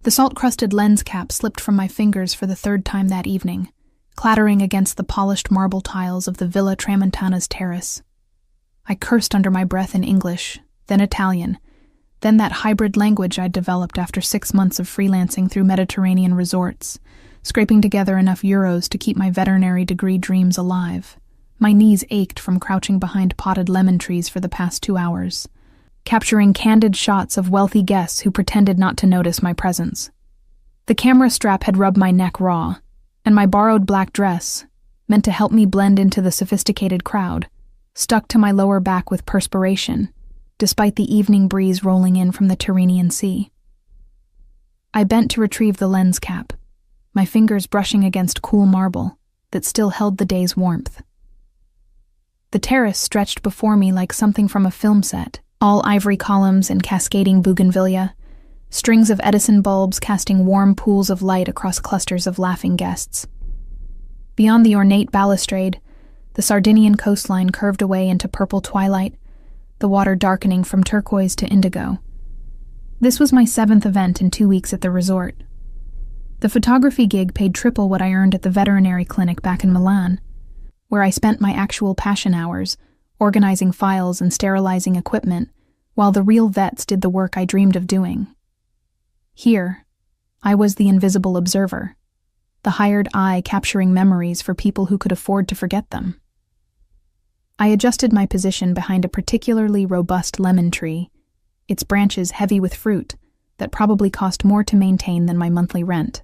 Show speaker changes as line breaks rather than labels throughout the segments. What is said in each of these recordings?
The salt-crusted lens cap slipped from my fingers for the third time that evening, clattering against the polished marble tiles of the Villa Tramontana's terrace. I cursed under my breath in English, then Italian, then that hybrid language I'd developed after 6 months of freelancing through Mediterranean resorts, scraping together enough euros to keep my veterinary degree dreams alive. My knees ached from crouching behind potted lemon trees for the past 2 hours, capturing candid shots of wealthy guests who pretended not to notice my presence. The camera strap had rubbed my neck raw, and my borrowed black dress, meant to help me blend into the sophisticated crowd, stuck to my lower back with perspiration, despite the evening breeze rolling in from the Tyrrhenian Sea. I bent to retrieve the lens cap, my fingers brushing against cool marble that still held the day's warmth. The terrace stretched before me like something from a film set, all ivory columns and cascading bougainvillea, strings of Edison bulbs casting warm pools of light across clusters of laughing guests. Beyond the ornate balustrade, the Sardinian coastline curved away into purple twilight, the water darkening from turquoise to indigo. This was my 7th event in 2 weeks at the resort. The photography gig paid triple what I earned at the veterinary clinic back in Milan, where I spent my actual passion hours, organizing files and sterilizing equipment, while the real vets did the work I dreamed of doing. Here, I was the invisible observer, the hired eye capturing memories for people who could afford to forget them. I adjusted my position behind a particularly robust lemon tree, its branches heavy with fruit that probably cost more to maintain than my monthly rent.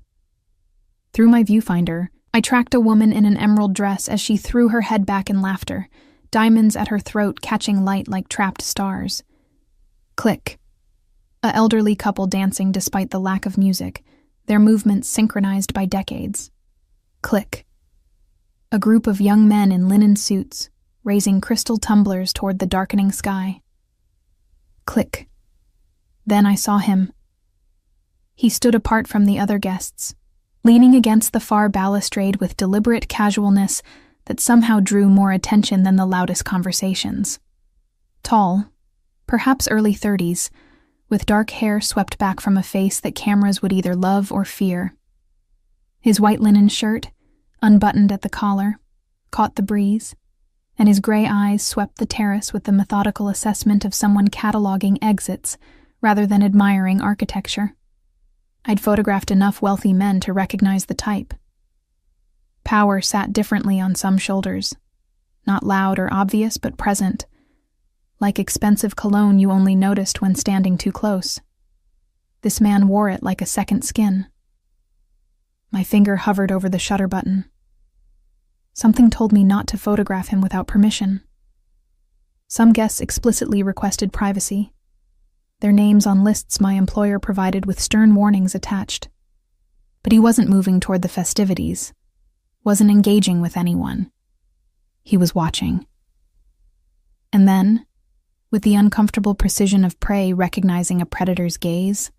Through my viewfinder, I tracked a woman in an emerald dress as she threw her head back in laughter, diamonds at her throat catching light like trapped stars. Click. A elderly couple dancing despite the lack of music, their movements synchronized by decades. Click. A group of young men in linen suits, raising crystal tumblers toward the darkening sky. Click. Then I saw him. He stood apart from the other guests, leaning against the far balustrade with deliberate casualness that somehow drew more attention than the loudest conversations. Tall, perhaps early 30s, with dark hair swept back from a face that cameras would either love or fear. His white linen shirt, unbuttoned at the collar, caught the breeze, and his gray eyes swept the terrace with the methodical assessment of someone cataloging exits rather than admiring architecture. I'd photographed enough wealthy men to recognize the type. Power sat differently on some shoulders, not loud or obvious but present, like expensive cologne you only noticed when standing too close. This man wore it like a second skin. My finger hovered over the shutter button. Something told me not to photograph him without permission. Some guests explicitly requested privacy, their names on lists my employer provided with stern warnings attached. But he wasn't moving toward the festivities, wasn't engaging with anyone. He was watching. And then, with the uncomfortable precision of prey recognizing a predator's gaze,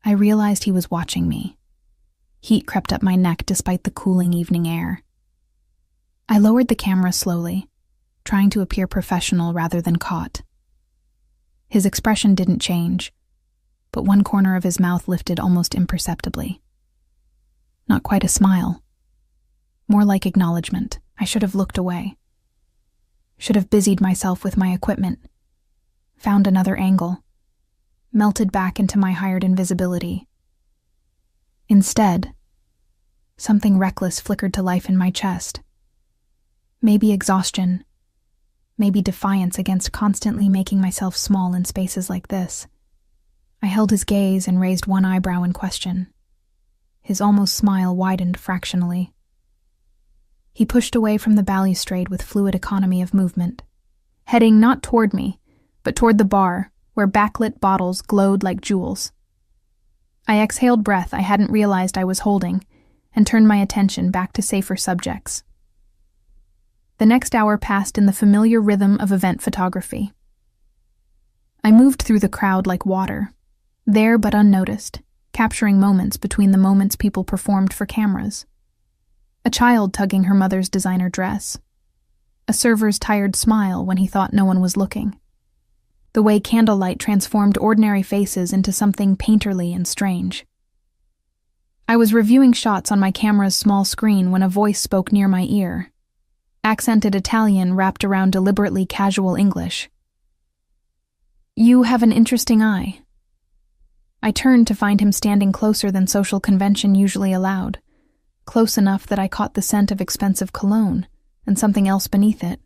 I realized he was watching me. Heat crept up my neck despite the cooling evening air. I lowered the camera slowly, trying to appear professional rather than caught. His expression didn't change, but one corner of his mouth lifted almost imperceptibly. Not quite a smile. More like acknowledgement. I should have looked away. Should have busied myself with my equipment. Found another angle. Melted back into my hired invisibility. Instead, something reckless flickered to life in my chest. Maybe exhaustion. Maybe defiance against constantly making myself small in spaces like this. I held his gaze and raised one eyebrow in question. His almost smile widened fractionally. He pushed away from the balustrade with fluid economy of movement, heading not toward me, but toward the bar, where backlit bottles glowed like jewels. I exhaled breath I hadn't realized I was holding, and turned my attention back to safer subjects. The next hour passed in the familiar rhythm of event photography. I moved through the crowd like water, there but unnoticed, capturing moments between the moments people performed for cameras. A child tugging her mother's designer dress. A server's tired smile when he thought no one was looking. the way candlelight transformed ordinary faces into something painterly and strange. I was reviewing shots on my camera's small screen when a voice spoke near my ear. Accented Italian wrapped around deliberately casual English. "You have an interesting eye." I turned to find him standing closer than social convention usually allowed, close enough that I caught the scent of expensive cologne and something else beneath it.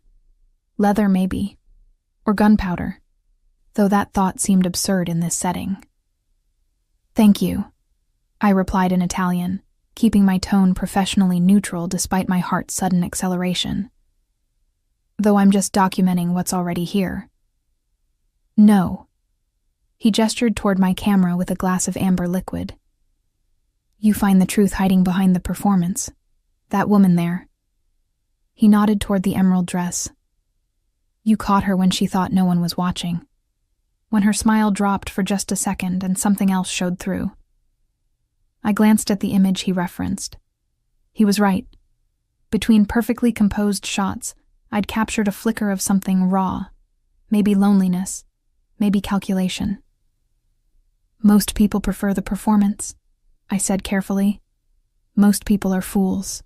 Leather, maybe. Or gunpowder. Though that thought seemed absurd in this setting. "Thank you," I replied in Italian, keeping my tone professionally neutral despite my heart's sudden acceleration. "Though I'm just documenting what's already here." "No." He gestured toward my camera with a glass of amber liquid. "You find the truth hiding behind the performance. That woman there." He nodded toward the emerald dress. "You caught her when she thought no one was watching. When her smile dropped for just a second and something else showed through." I glanced at the image he referenced. He was right. Between perfectly composed shots, I'd captured a flicker of something raw. Maybe loneliness. Maybe calculation. "Most people prefer the performance," I said carefully. "Most people are fools."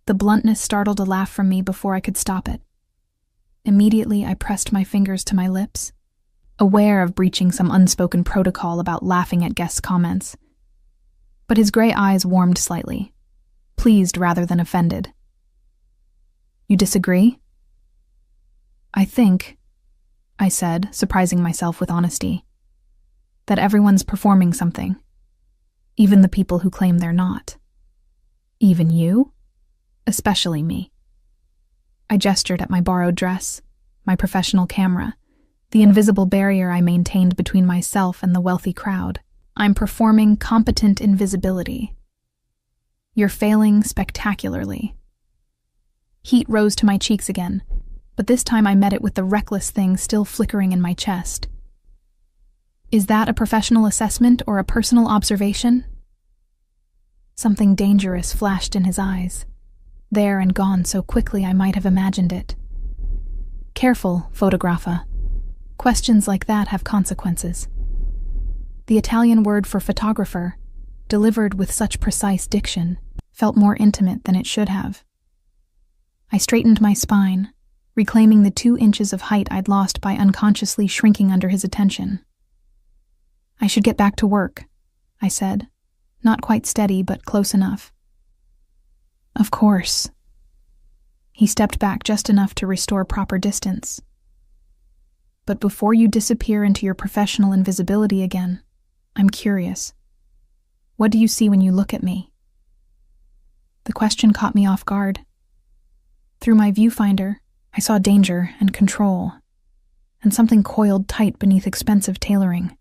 The bluntness startled a laugh from me before I could stop it. Immediately, I pressed my fingers to my lips, aware of breaching some unspoken protocol about laughing at guests' comments. But his gray eyes warmed slightly, pleased rather than offended. "You disagree?" "I think," I said, surprising myself with honesty, "that everyone's performing something, even the people who claim they're not." "Even you?" "Especially me." I gestured at my borrowed dress, my professional camera, the invisible barrier I maintained between myself and the wealthy crowd. "I'm performing competent invisibility." "You're failing spectacularly." Heat rose to my cheeks again, but this time I met it with the reckless thing still flickering in my chest. "Is that a professional assessment or a personal observation?" Something dangerous flashed in his eyes, there and gone so quickly I might have imagined it. "Careful, photographer. Questions like that have consequences." The Italian word for photographer, delivered with such precise diction, felt more intimate than it should have. I straightened my spine, reclaiming the 2 inches of height I'd lost by unconsciously shrinking under his attention. "I should get back to work," I said, not quite steady but close enough. "Of course." He stepped back just enough to restore proper distance. "But before you disappear into your professional invisibility again, I'm curious. What do you see when you look at me?" The question caught me off guard. Through my viewfinder, I saw danger and control, and something coiled tight beneath expensive tailoring.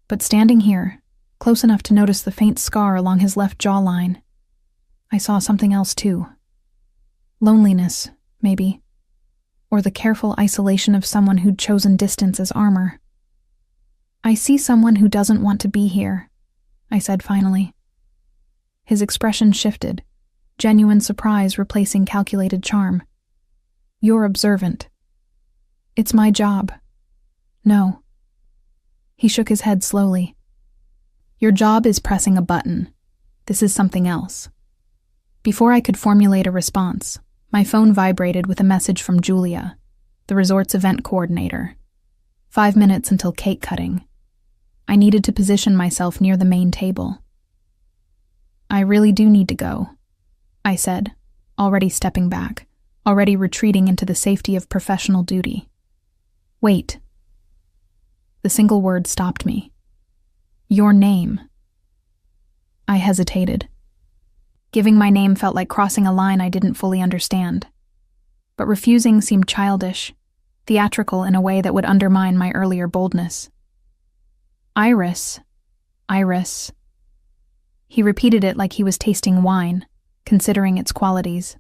But standing here, close enough to notice the faint scar along his left jawline, I saw something else too. Loneliness, maybe. Or the careful isolation of someone who'd chosen distance as armor. "I see someone who doesn't want to be here," I said finally. His expression shifted, genuine surprise replacing calculated charm. "You're observant." "It's my job." "No." He shook his head slowly. "Your job is pressing a button. This is something else." Before I could formulate a response, my phone vibrated with a message from Julia, the resort's event coordinator. 5 minutes until cake cutting. I needed to position myself near the main table. "I really do need to go," I said, already stepping back, already retreating into the safety of professional duty. "Wait." The single word stopped me. "Your name." I hesitated. Giving my name felt like crossing a line I didn't fully understand. But refusing seemed childish, theatrical in a way that would undermine my earlier boldness. "Iris. Iris." He repeated it like he was tasting wine, considering its qualities.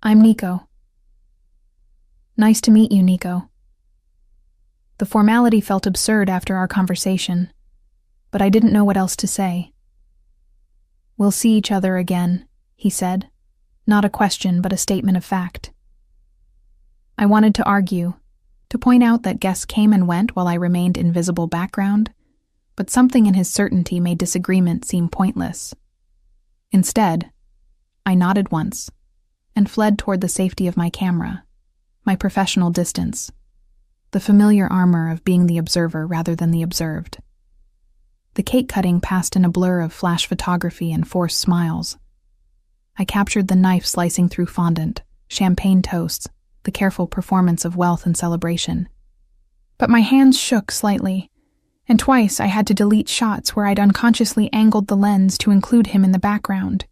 "I'm Nico." "Nice to meet you, Nico." The formality felt absurd after our conversation, but I didn't know what else to say. "We'll see each other again," he said, not a question but a statement of fact. I wanted to argue, to point out that guests came and went while I remained in visible background, but something in his certainty made disagreement seem pointless. Instead, I nodded once and fled toward the safety of my camera, my professional distance, the familiar armor of being the observer rather than the observed. The cake cutting passed in a blur of flash photography and forced smiles. I captured the knife slicing through fondant, champagne toasts, the careful performance of wealth and celebration. But my hands shook slightly, and twice I had to delete shots where I'd unconsciously angled the lens to include him in the background,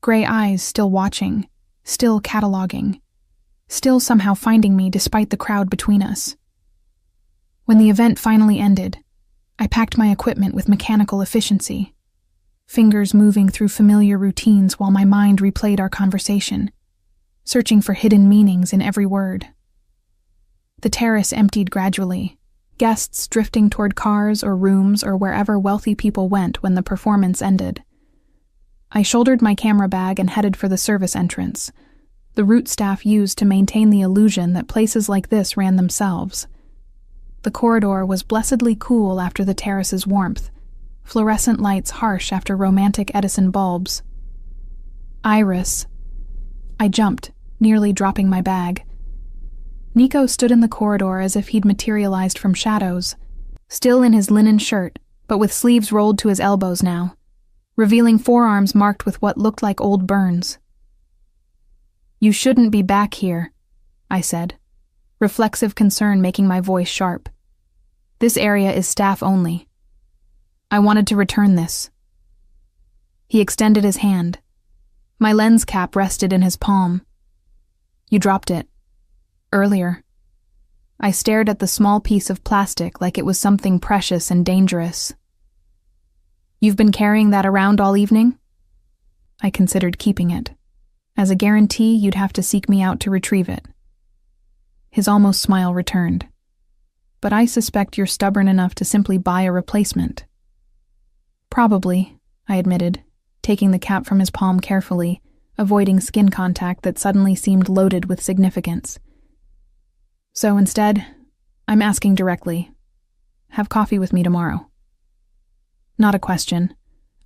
gray eyes still watching, still cataloging, still somehow finding me despite the crowd between us. When the event finally ended, I packed my equipment with mechanical efficiency, fingers moving through familiar routines while my mind replayed our conversation, searching for hidden meanings in every word. The terrace emptied gradually, guests drifting toward cars or rooms or wherever wealthy people went when the performance ended. I shouldered my camera bag and headed for the service entrance, the route staff used to maintain the illusion that places like this ran themselves. The corridor was blessedly cool after the terrace's warmth, fluorescent lights harsh after romantic Edison bulbs. Iris. I jumped, nearly dropping my bag. Nico stood in the corridor as if he'd materialized from shadows, still in his linen shirt, but with sleeves rolled to his elbows now, revealing forearms marked with what looked like old burns. "You shouldn't be back here," I said, reflexive concern making my voice sharp. "This area is staff only. I wanted to return this." He extended his hand. My lens cap rested in his palm. "You dropped it. Earlier." I stared at the small piece of plastic like it was something precious and dangerous. "You've been carrying that around all evening?" I considered keeping it. As a guarantee, you'd have to seek me out to retrieve it. His almost smile returned. "But I suspect you're stubborn enough to simply buy a replacement." "Probably," I admitted, taking the cap from his palm carefully, avoiding skin contact that suddenly seemed loaded with significance. "So instead, I'm asking directly. Have coffee with me tomorrow." Not a question.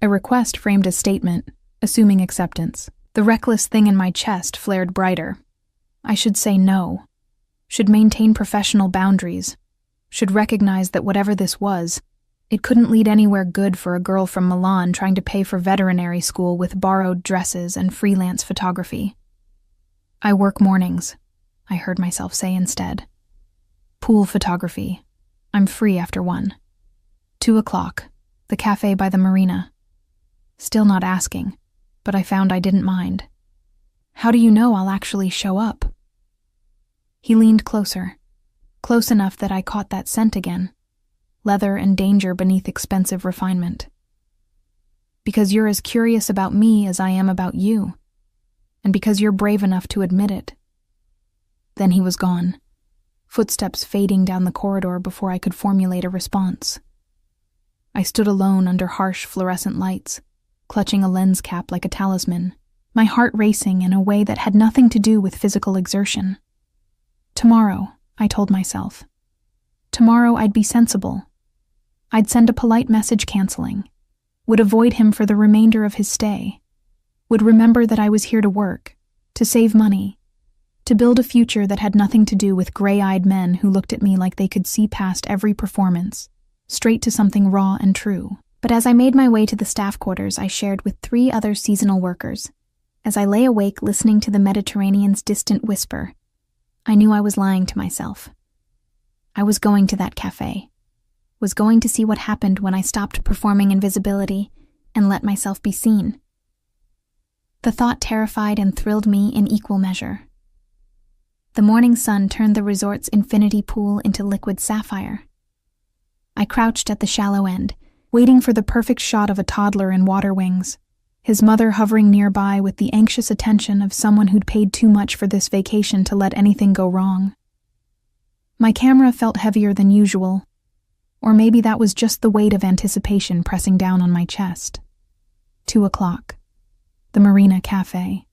A request framed as statement, assuming acceptance. The reckless thing in my chest flared brighter. I should say no. Should maintain professional boundaries. Should recognize that whatever this was, it couldn't lead anywhere good for a girl from Milan trying to pay for veterinary school with borrowed dresses and freelance photography. "I work mornings," I heard myself say instead. "Pool photography. I'm free after 1. 2:00, the cafe by the marina." Still not asking, but I found I didn't mind. "How do you know I'll actually show up?" He leaned closer, close enough that I caught that scent again. Leather and danger beneath expensive refinement. "Because you're as curious about me as I am about you, and because you're brave enough to admit it." Then he was gone, footsteps fading down the corridor before I could formulate a response. I stood alone under harsh fluorescent lights, clutching a lens cap like a talisman, my heart racing in a way that had nothing to do with physical exertion. Tomorrow, I told myself. Tomorrow I'd be sensible. I'd send a polite message canceling, would avoid him for the remainder of his stay, would remember that I was here to work, to save money, to build a future that had nothing to do with gray-eyed men who looked at me like they could see past every performance, straight to something raw and true. But as I made my way to the staff quarters I shared with 3 other seasonal workers, as I lay awake listening to the Mediterranean's distant whisper, I knew I was lying to myself. I was going to that cafe, was going to see what happened when I stopped performing invisibility and let myself be seen. The thought terrified and thrilled me in equal measure. The morning sun turned the resort's infinity pool into liquid sapphire. I crouched at the shallow end, waiting for the perfect shot of a toddler in water wings, his mother hovering nearby with the anxious attention of someone who'd paid too much for this vacation to let anything go wrong. My camera felt heavier than usual, or maybe that was just the weight of anticipation pressing down on my chest. 2:00, the Marina Cafe.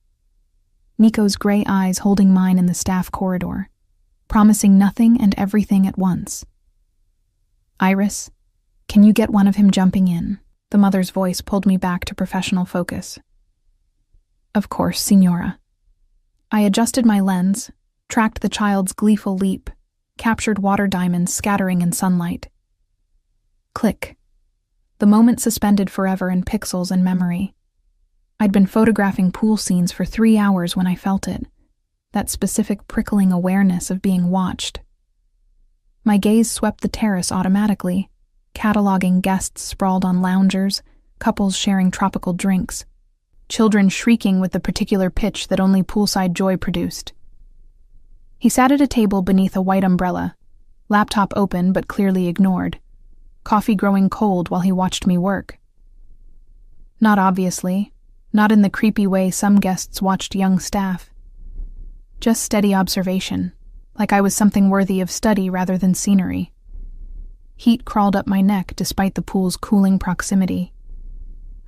Nico's gray eyes holding mine in the staff corridor, promising nothing and everything at once. "Iris, can you get one of him jumping in?" The mother's voice pulled me back to professional focus. "Of course, Signora." I adjusted my lens, tracked the child's gleeful leap, captured water diamonds scattering in sunlight. Click. The moment suspended forever in pixels and memory. I'd been photographing pool scenes for 3 hours when I felt it, that specific prickling awareness of being watched. My gaze swept the terrace automatically, cataloging guests sprawled on loungers, couples sharing tropical drinks, children shrieking with the particular pitch that only poolside joy produced. He sat at a table beneath a white umbrella, laptop open but clearly ignored, coffee growing cold while he watched me work. Not obviously, not in the creepy way some guests watched young staff. Just steady observation, like I was something worthy of study rather than scenery. Heat crawled up my neck despite the pool's cooling proximity.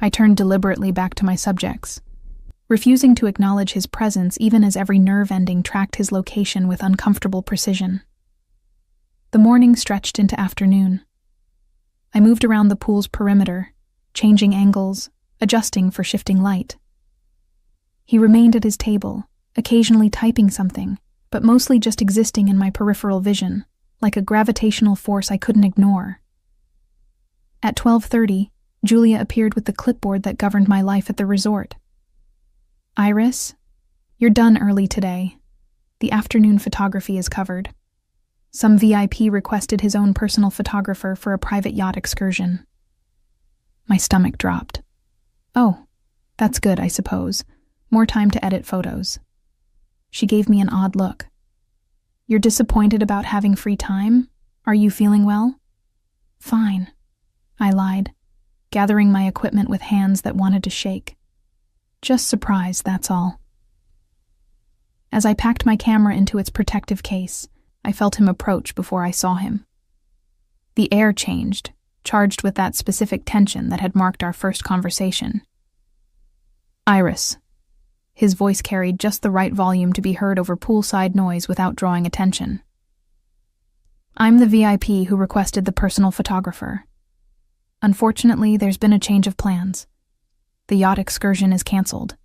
I turned deliberately back to my subjects, refusing to acknowledge his presence even as every nerve ending tracked his location with uncomfortable precision. The morning stretched into afternoon. I moved around the pool's perimeter, changing angles, adjusting for shifting light. He remained at his table, occasionally typing something, but mostly just existing in my peripheral vision, like a gravitational force I couldn't ignore. At 12:30, Julia appeared with the clipboard that governed my life at the resort. "Iris, you're done early today. The afternoon photography is covered. Some VIP requested his own personal photographer for a private yacht excursion." My stomach dropped. "Oh, that's good, I suppose. More time to edit photos." She gave me an odd look. "You're disappointed about having free time? Are you feeling well?" "Fine," I lied, gathering my equipment with hands that wanted to shake. "Just surprised, that's all." As I packed my camera into its protective case, I felt him approach before I saw him. The air changed, charged with that specific tension that had marked our first conversation. "Iris." His voice carried just the right volume to be heard over poolside noise without drawing attention. "I'm the VIP who requested the personal photographer. Unfortunately, there's been a change of plans. The yacht excursion is canceled."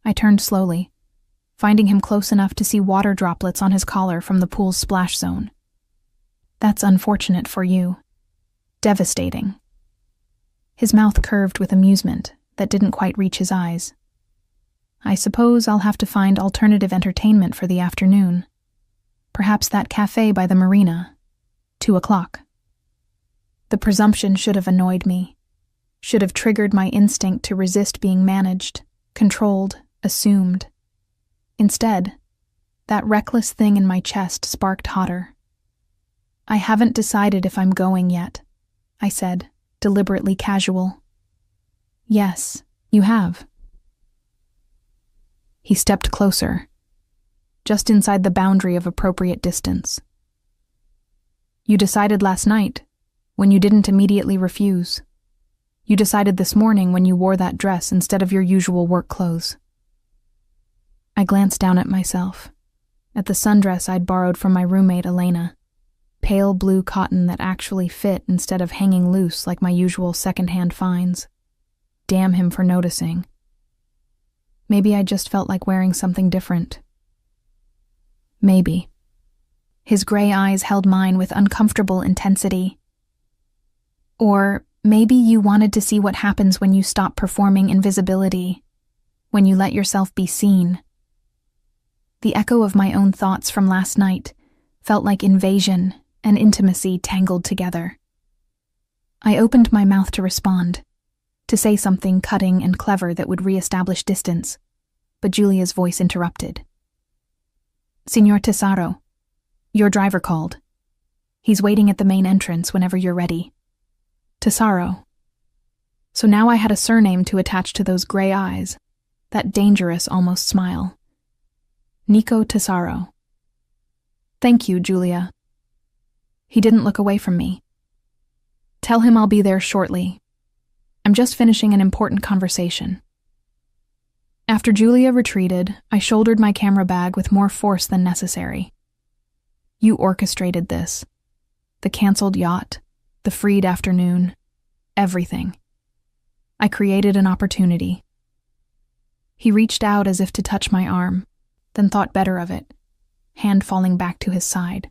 I turned slowly, finding him close enough to see water droplets on his collar from the pool's splash zone. "That's unfortunate for you. Devastating." His mouth curved with amusement that didn't quite reach his eyes. "I suppose I'll have to find alternative entertainment for the afternoon. Perhaps that cafe by the marina. 2:00. The presumption should have annoyed me, should have triggered my instinct to resist being managed, controlled, assumed. Instead, that reckless thing in my chest sparked hotter. "I haven't decided if I'm going yet," I said, deliberately casual. "Yes, you have." He stepped closer, just inside the boundary of appropriate distance. "You decided last night, when you didn't immediately refuse. You decided this morning when you wore that dress instead of your usual work clothes." I glanced down at myself, at the sundress I'd borrowed from my roommate Elena, pale blue cotton that actually fit instead of hanging loose like my usual secondhand finds. Damn him for noticing. Maybe I just felt like wearing something different. Maybe. His gray eyes held mine with uncomfortable intensity. "Or maybe you wanted to see what happens when you stop performing invisibility, when you let yourself be seen." The echo of my own thoughts from last night felt like invasion and intimacy tangled together. I opened my mouth to respond, to say something cutting and clever that would re-establish distance, but Julia's voice interrupted. "Signor Tesaro, your driver called. He's waiting at the main entrance whenever you're ready." Tesaro. So now I had a surname to attach to those gray eyes, that dangerous almost smile. Nico Tesaro. "Thank you, Julia." He didn't look away from me. "Tell him I'll be there shortly. I'm just finishing an important conversation." After Julia retreated, I shouldered my camera bag with more force than necessary, You orchestrated this. The canceled yacht, the freed afternoon, everything. I created an opportunity. He reached out as if to touch my arm, then thought better of it, hand falling back to his side.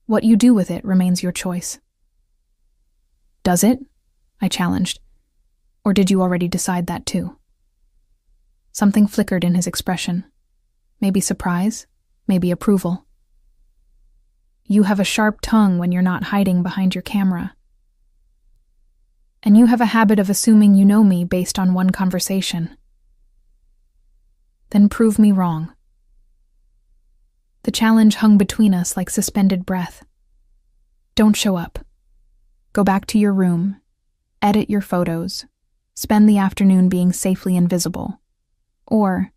What you do with it remains your choice. Does it? I challenged. Or did you already decide that too? Something flickered in his expression. Maybe surprise, maybe approval. You have a sharp tongue when you're not hiding behind your camera. And you have a habit of assuming you know me based on one conversation. Then prove me wrong. The challenge hung between us like suspended breath. Don't show up. Go back to your room, edit your photos, spend the afternoon being safely invisible. Or,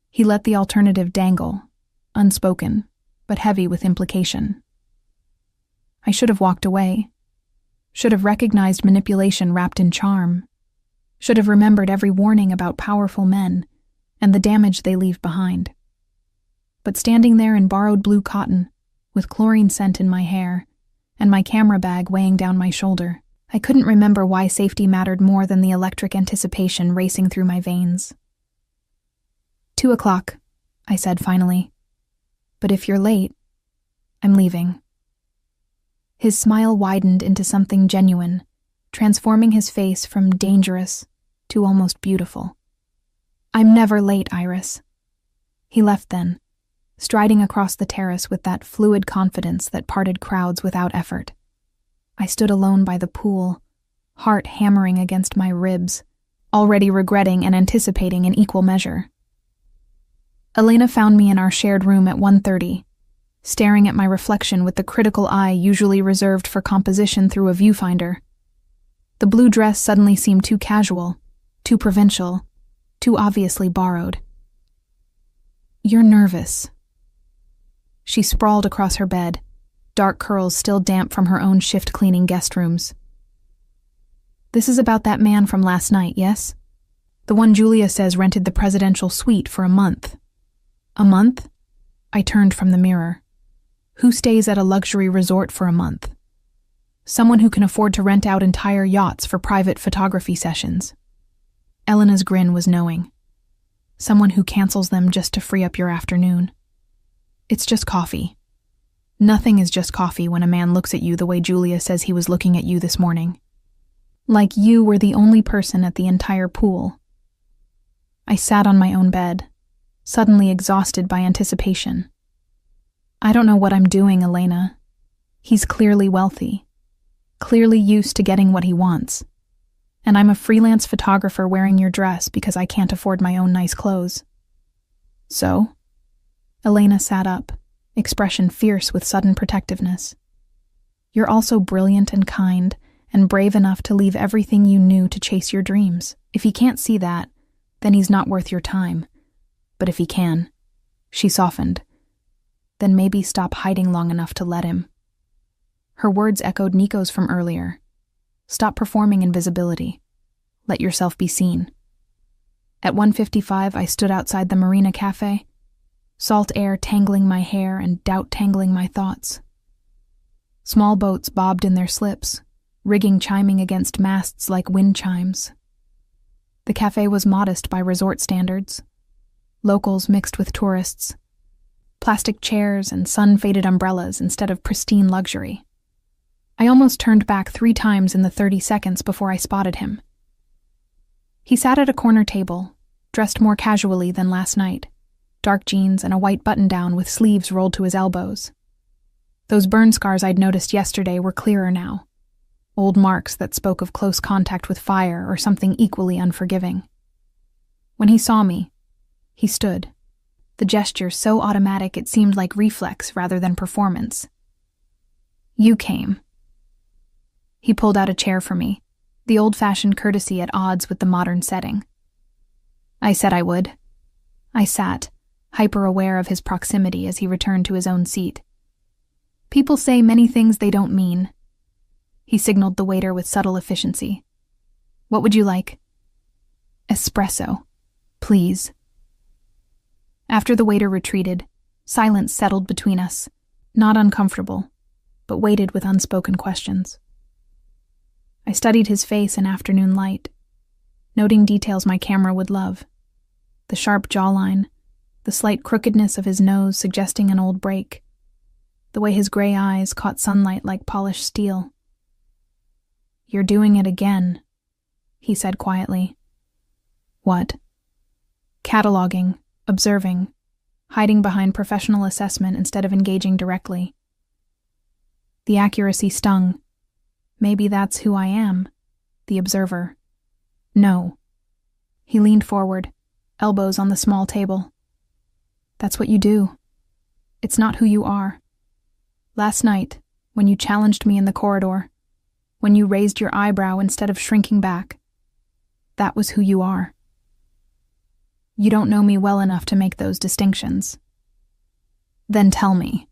he let the alternative dangle, unspoken, but heavy with implication. I should have walked away, should have recognized manipulation wrapped in charm, should have remembered every warning about powerful men and the damage they leave behind. But standing there in borrowed blue cotton, with chlorine scent in my hair, and my camera bag weighing down my shoulder, I couldn't remember why safety mattered more than the electric anticipation racing through my veins. 2:00, I said finally. But if you're late, I'm leaving. His smile widened into something genuine, transforming his face from dangerous to almost beautiful. I'm never late, Iris. He left then, striding across the terrace with that fluid confidence that parted crowds without effort. I stood alone by the pool, heart hammering against my ribs, already regretting and anticipating in equal measure. Elena found me in our shared room at 1:30, staring at my reflection with the critical eye usually reserved for composition through a viewfinder. The blue dress suddenly seemed too casual, too provincial, too obviously borrowed. You're nervous. She sprawled across her bed, dark curls still damp from her own shift-cleaning guest rooms. This is about that man from last night, yes? The one Julia says rented the presidential suite for a month. A month? I turned from the mirror. Who stays at a luxury resort for a month? Someone who can afford to rent out entire yachts for private photography sessions. Elena's grin was knowing. Someone who cancels them just to free up your afternoon. It's just coffee. Nothing is just coffee when a man looks at you the way Julia says he was looking at you this morning. Like you were the only person at the entire pool. I sat on my own bed, suddenly exhausted by anticipation. I don't know what I'm doing, Elena. He's clearly wealthy, clearly used to getting what he wants. And I'm a freelance photographer wearing your dress because I can't afford my own nice clothes. So? Elena sat up, expression fierce with sudden protectiveness. You're also brilliant and kind and brave enough to leave everything you knew to chase your dreams. If he can't see that, then he's not worth your time. But if he can, she softened, then maybe stop hiding long enough to let him. Her words echoed Nico's from earlier. Stop performing invisibility. Let yourself be seen. At 1:55, I stood outside the Marina Cafe, salt air tangling my hair and doubt tangling my thoughts. Small boats bobbed in their slips, rigging chiming against masts like wind chimes. The cafe was modest by resort standards. Locals mixed with tourists. Plastic chairs and sun-faded umbrellas instead of pristine luxury. I almost turned back 3 times in the 30 seconds before I spotted him. He sat at a corner table, dressed more casually than last night, dark jeans and a white button-down with sleeves rolled to his elbows. Those burn scars I'd noticed yesterday were clearer now, old marks that spoke of close contact with fire or something equally unforgiving. When he saw me, he stood, the gesture so automatic it seemed like reflex rather than performance. You came. He pulled out a chair for me, the old-fashioned courtesy at odds with the modern setting. I said I would. I sat, hyper-aware of his proximity as he returned to his own seat. People say many things they don't mean. He signaled the waiter with subtle efficiency. What would you like? Espresso, please. After the waiter retreated, Silence settled between us, not uncomfortable, but weighted with unspoken questions. I studied his face in afternoon light, noting details my camera would love. The sharp jawline, the slight crookedness of his nose suggesting an old break, the way his gray eyes caught sunlight like polished steel. "You're doing it again," he said quietly. "What?" "Cataloging, observing, hiding behind professional assessment instead of engaging directly." The accuracy stung. Maybe that's who I am, the observer. No. He leaned forward, elbows on the small table. That's what you do. It's not who you are. Last night, when you challenged me in the corridor, when you raised your eyebrow instead of shrinking back, that was who you are. You don't know me well enough to make those distinctions. Then tell me.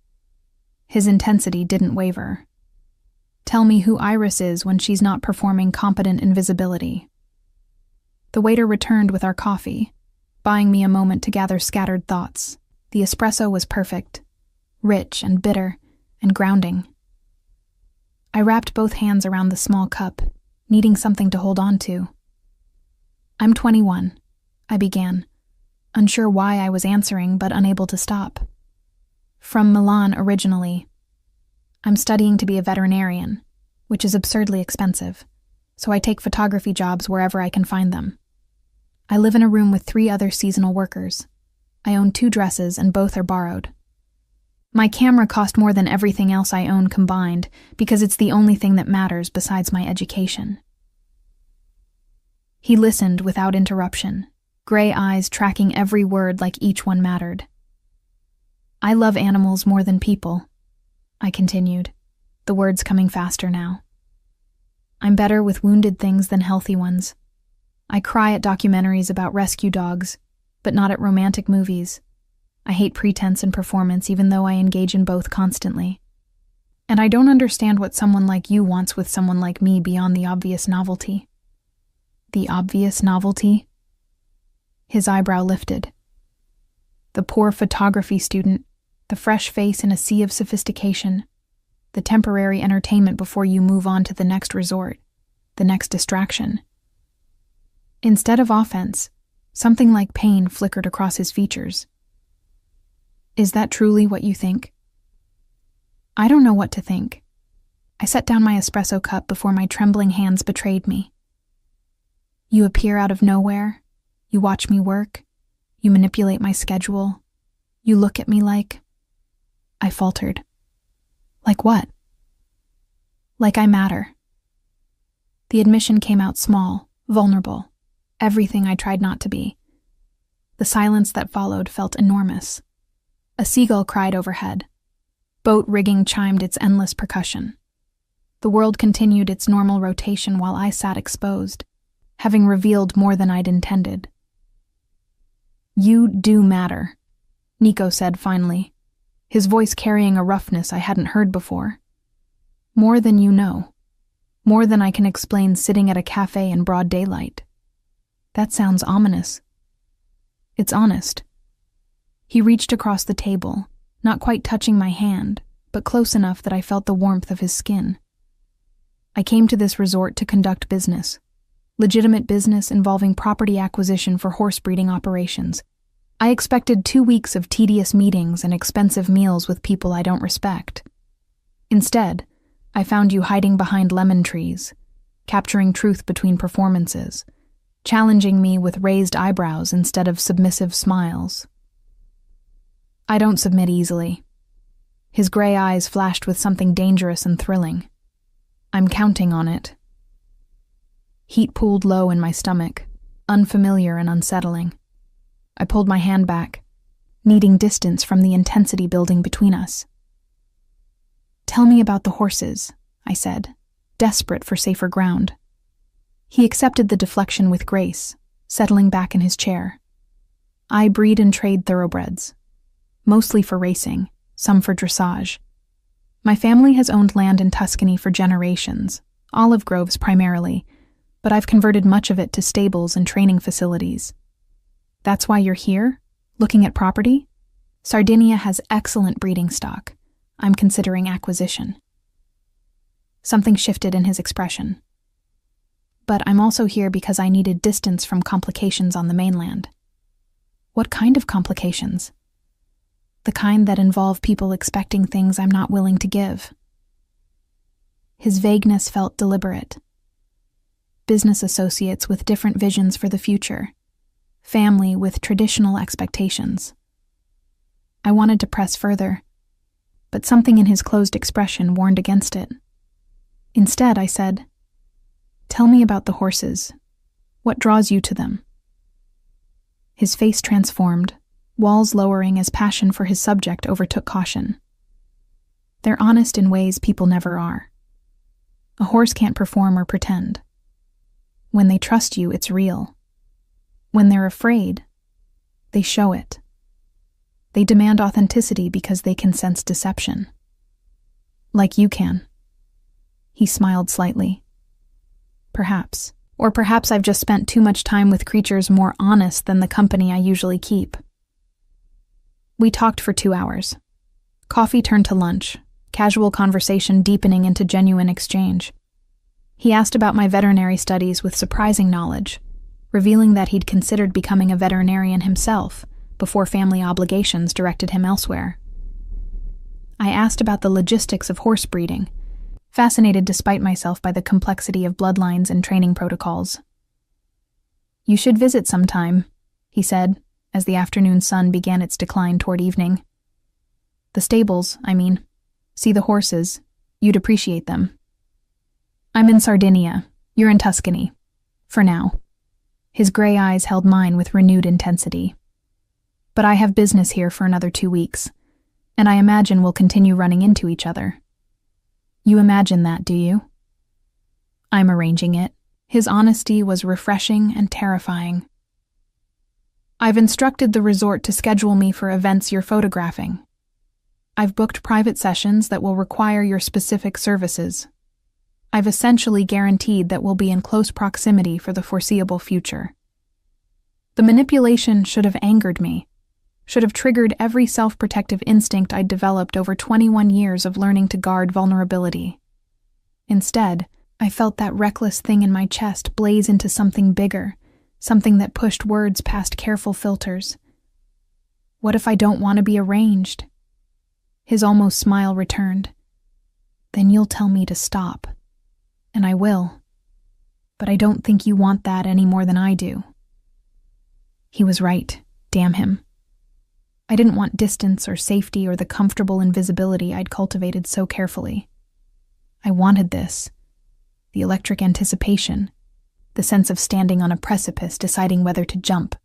His intensity didn't waver. Tell me who Iris is when she's not performing competent invisibility. The waiter returned with our coffee, buying me a moment to gather scattered thoughts. The espresso was perfect, rich and bitter and grounding. I wrapped both hands around the small cup, needing something to hold on to. "I'm 21, I began, unsure why I was answering but unable to stop. From Milan originally. I'm studying to be a veterinarian, which is absurdly expensive, so I take photography jobs wherever I can find them. I live in a room with 3 other seasonal workers. I own 2 dresses and both are borrowed. My camera cost more than everything else I own combined because it's the only thing that matters besides my education." He listened without interruption, gray eyes tracking every word like each one mattered. "I love animals more than people," I continued, the words coming faster now. "I'm better with wounded things than healthy ones. I cry at documentaries about rescue dogs, but not at romantic movies. I hate pretense and performance even though I engage in both constantly. And I don't understand what someone like you wants with someone like me beyond the obvious novelty." "The obvious novelty?" His eyebrow lifted. "The poor photography student, the fresh face in a sea of sophistication, the temporary entertainment before you move on to the next resort, the next distraction." Instead of offense, something like pain flickered across his features. "Is that truly what you think?" I don't know what to think. I set down my espresso cup before my trembling hands betrayed me. "You appear out of nowhere. You watch me work. You manipulate my schedule. You look at me like..." I faltered. "Like what?" "Like I matter." The admission came out small, vulnerable, everything I tried not to be. The silence that followed felt enormous. A seagull cried overhead. Boat rigging chimed its endless percussion. The world continued its normal rotation while I sat exposed, having revealed more than I'd intended. "You do matter," Nico said finally, his voice carrying a roughness I hadn't heard before. "More than you know. More than I can explain sitting at a cafe in broad daylight." That sounds ominous. It's honest. He reached across the table, not quite touching my hand, but close enough that I felt the warmth of his skin. "I came to this resort to conduct business. Legitimate business involving property acquisition for horse breeding operations. I expected 2 weeks of tedious meetings and expensive meals with people I don't respect. Instead, I found you hiding behind lemon trees, capturing truth between performances, challenging me with raised eyebrows instead of submissive smiles." I don't submit easily. His gray eyes flashed with something dangerous and thrilling. "I'm counting on it." Heat pooled low in my stomach, unfamiliar and unsettling. I pulled my hand back, needing distance from the intensity building between us. "Tell me about the horses," I said, desperate for safer ground. He accepted the deflection with grace, settling back in his chair. "I breed and trade thoroughbreds. Mostly for racing, some for dressage. My family has owned land in Tuscany for generations, olive groves primarily, but I've converted much of it to stables and training facilities." "That's why you're here? Looking at property?" Sardinia has excellent breeding stock. I'm considering acquisition. Something shifted in his expression. But I'm also here because I needed distance from complications on the mainland. What kind of complications? The kind that involve people expecting things I'm not willing to give. His vagueness felt deliberate. Business associates with different visions for the future. Family with traditional expectations. I wanted to press further, but something in his closed expression warned against it. Instead, I said, "Tell me about the horses. What draws you to them?" His face transformed, walls lowering as passion for his subject overtook caution. They're honest in ways people never are. A horse can't perform or pretend. When they trust you, it's real. When they're afraid, they show it. They demand authenticity because they can sense deception. Like you can. He smiled slightly. Perhaps. Or perhaps I've just spent too much time with creatures more honest than the company I usually keep. We talked for 2 hours. Coffee turned to lunch, casual conversation deepening into genuine exchange. He asked about my veterinary studies with surprising knowledge, revealing that he'd considered becoming a veterinarian himself before family obligations directed him elsewhere. I asked about the logistics of horse breeding, fascinated despite myself by the complexity of bloodlines and training protocols. "You should visit sometime," he said, as the afternoon sun began its decline toward evening. "The stables, I mean. See the horses. You'd appreciate them." "I'm in Sardinia. You're in Tuscany. For now." His gray eyes held mine with renewed intensity. "But I have business here for another 2 weeks, and I imagine we'll continue running into each other." "You imagine that, do you?" "I'm arranging it." His honesty was refreshing and terrifying. "I've instructed the resort to schedule me for events you're photographing. I've booked private sessions that will require your specific services. I've essentially guaranteed that we'll be in close proximity for the foreseeable future." The manipulation should have angered me, should have triggered every self-protective instinct I'd developed over 21 years of learning to guard vulnerability. Instead, I felt that reckless thing in my chest blaze into something bigger, something that pushed words past careful filters. What if I don't want to be arranged? His almost smile returned. "Then you'll tell me to stop. And I will. But I don't think you want that any more than I do." He was right, damn him. I didn't want distance or safety or the comfortable invisibility I'd cultivated so carefully. I wanted this. The electric anticipation. The sense of standing on a precipice deciding whether to jump.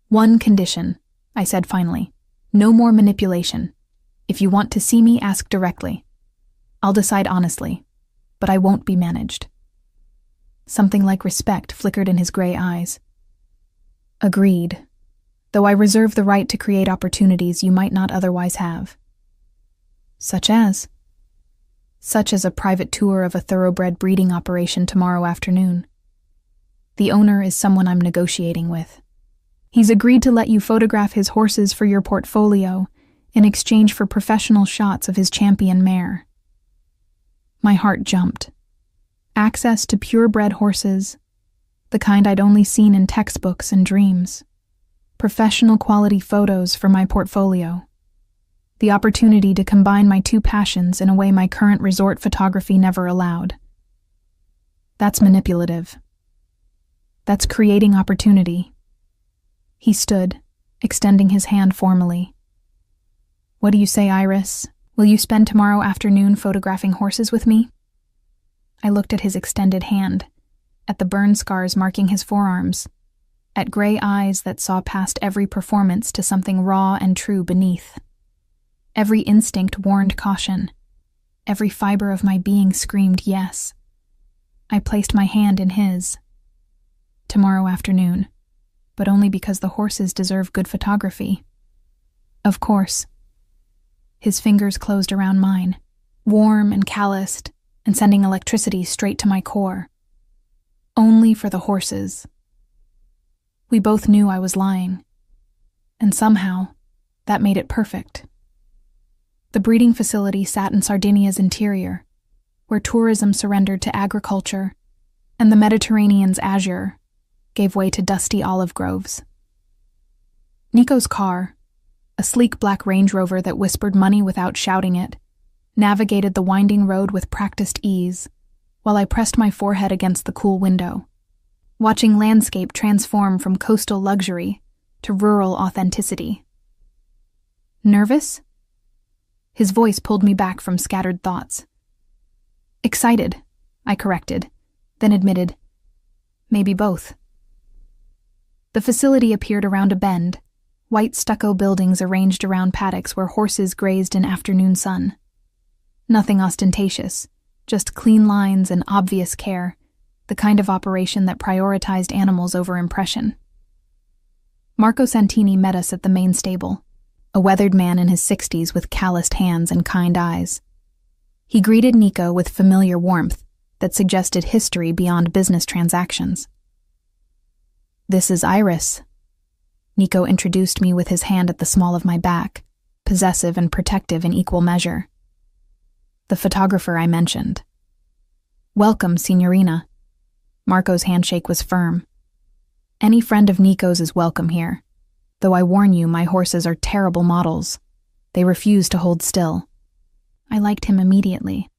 "One condition," I said finally. "No more manipulation. If you want to see me, ask directly. I'll decide honestly, but I won't be managed." Something like respect flickered in his gray eyes. "Agreed. Though I reserve the right to create opportunities you might not otherwise have." "Such as?" "Such as a private tour of a thoroughbred breeding operation tomorrow afternoon. The owner is someone I'm negotiating with. He's agreed to let you photograph his horses for your portfolio in exchange for professional shots of his champion mare." My heart jumped. Access to purebred horses, the kind I'd only seen in textbooks and dreams. Professional quality photos for my portfolio. The opportunity to combine my two passions in a way my current resort photography never allowed. That's manipulative. That's creating opportunity. He stood, extending his hand formally. "What do you say, Iris? Will you spend tomorrow afternoon photographing horses with me?" I looked at his extended hand, at the burn scars marking his forearms, at gray eyes that saw past every performance to something raw and true beneath. Every instinct warned caution. Every fiber of my being screamed yes. I placed my hand in his. "Tomorrow afternoon, but only because the horses deserve good photography." "Of course." His fingers closed around mine, warm and calloused, and sending electricity straight to my core. "Only for the horses." We both knew I was lying. And somehow, That made it perfect. The breeding facility sat in Sardinia's interior, where tourism surrendered to agriculture, and the Mediterranean's azure gave way to dusty olive groves. Nico's car, a sleek black Range Rover that whispered money without shouting it, navigated the winding road with practiced ease, while I pressed my forehead against the cool window, watching landscape transform from coastal luxury to rural authenticity. Nervous? His voice pulled me back from scattered thoughts. Excited, I corrected, then admitted, maybe both. The facility appeared around a bend, white stucco buildings arranged around paddocks where horses grazed in afternoon sun. Nothing ostentatious, just clean lines and obvious care, the kind of operation that prioritized animals over impression. Marco Santini met us at the main stable, a weathered man in his 60s with calloused hands and kind eyes. He greeted Nico with familiar warmth that suggested history beyond business transactions. "This is Iris." Nico introduced me with his hand at the small of my back, possessive and protective in equal measure. "The photographer I mentioned." "Welcome, Signorina." Marco's handshake was firm. "Any friend of Nico's is welcome here, though I warn you my horses are terrible models. They refuse to hold still." I liked him immediately.